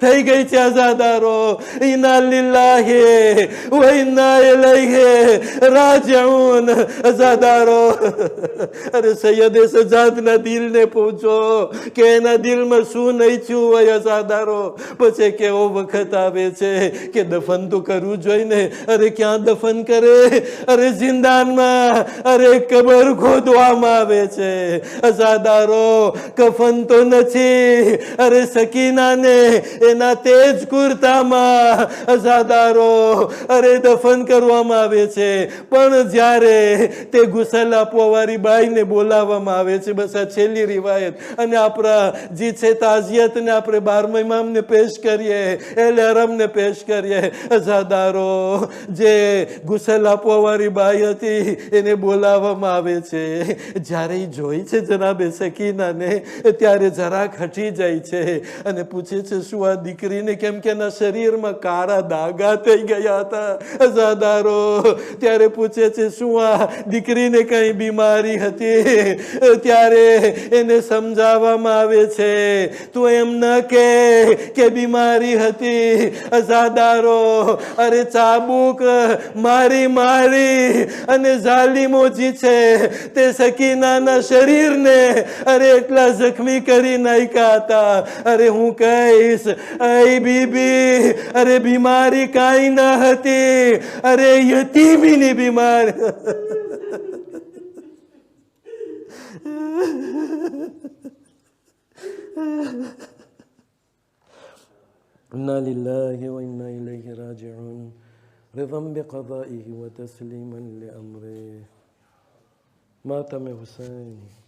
થઈ ગઈ છે. આઝાદારો ઇન્ના લિલ્લાહી વ ઇન્ના ઇલૈહી રાજિઉન. આઝાદારો અરે સૈયદે સજાદના દિલને પૂછો કે એના દિલમાં શું નહીં થયું હોય. આઝાદારો પછી કેવો વખત આવે છે કે દફન તો કરવું જોઈએ ને. અરે ક્યાં દફન કરે? અરે જિંદાનમાં અરે કબર ખોદવામાં આવે છે. આઝાદારો કફન તો નથી. અરે સકીનાને એના તેજ કુર્તામાં આઝાદારો અરે દફન કરવામાં આવે છે. પણ જ્યારે તે ગુસલ આપવા વાળી બાઈને બોલાવવામાં આવે છે, બસ આ છેલ્લી રિવાયત, અને આપણા જે છે તાજિયતને આપણે 12મા ઇમામને પેશ કરીએ, એલ હરમને પેશ કરીએ. આઝાદારો જે ગુસલ આપવા વાળી બાઈ હતી એને બોલાવવામાં આવે છે. જ્યારે એ જોઈ છે જનાબે સકીનાને ત્યારે જરાક હટી જાય છે અને પૂછે છે શું આ દીકરીને, કેમ કે એના શરીરમાં કાળા દાગા થઈ ગયા હતા. આઝાદારો ત્યારે પૂછે છે શું આ દીકરીને કઈ બીમારી હતી? ત્યારે એને સમજાવવામાં આવે છે તું એમ ન કે બીમારી હતી. આઝાદારો અરે ચાબુક મારી અને ઝાલિમોજી છે તે સકીનાના શરીરને અરે એટલા જખમી કરી નાખ્યા હતા. અરે હું કહીશ એ બીબી અરે બીમારી કાંઈ ન હતી. અરે યતીમીની બીમારી. इन्ना लिल्लाहि व इन्ना इलैहि राजिऊन रिज़म बिक़ज़ाइहि व तस्लीमन लिअम्रिहि मातम हुसैन.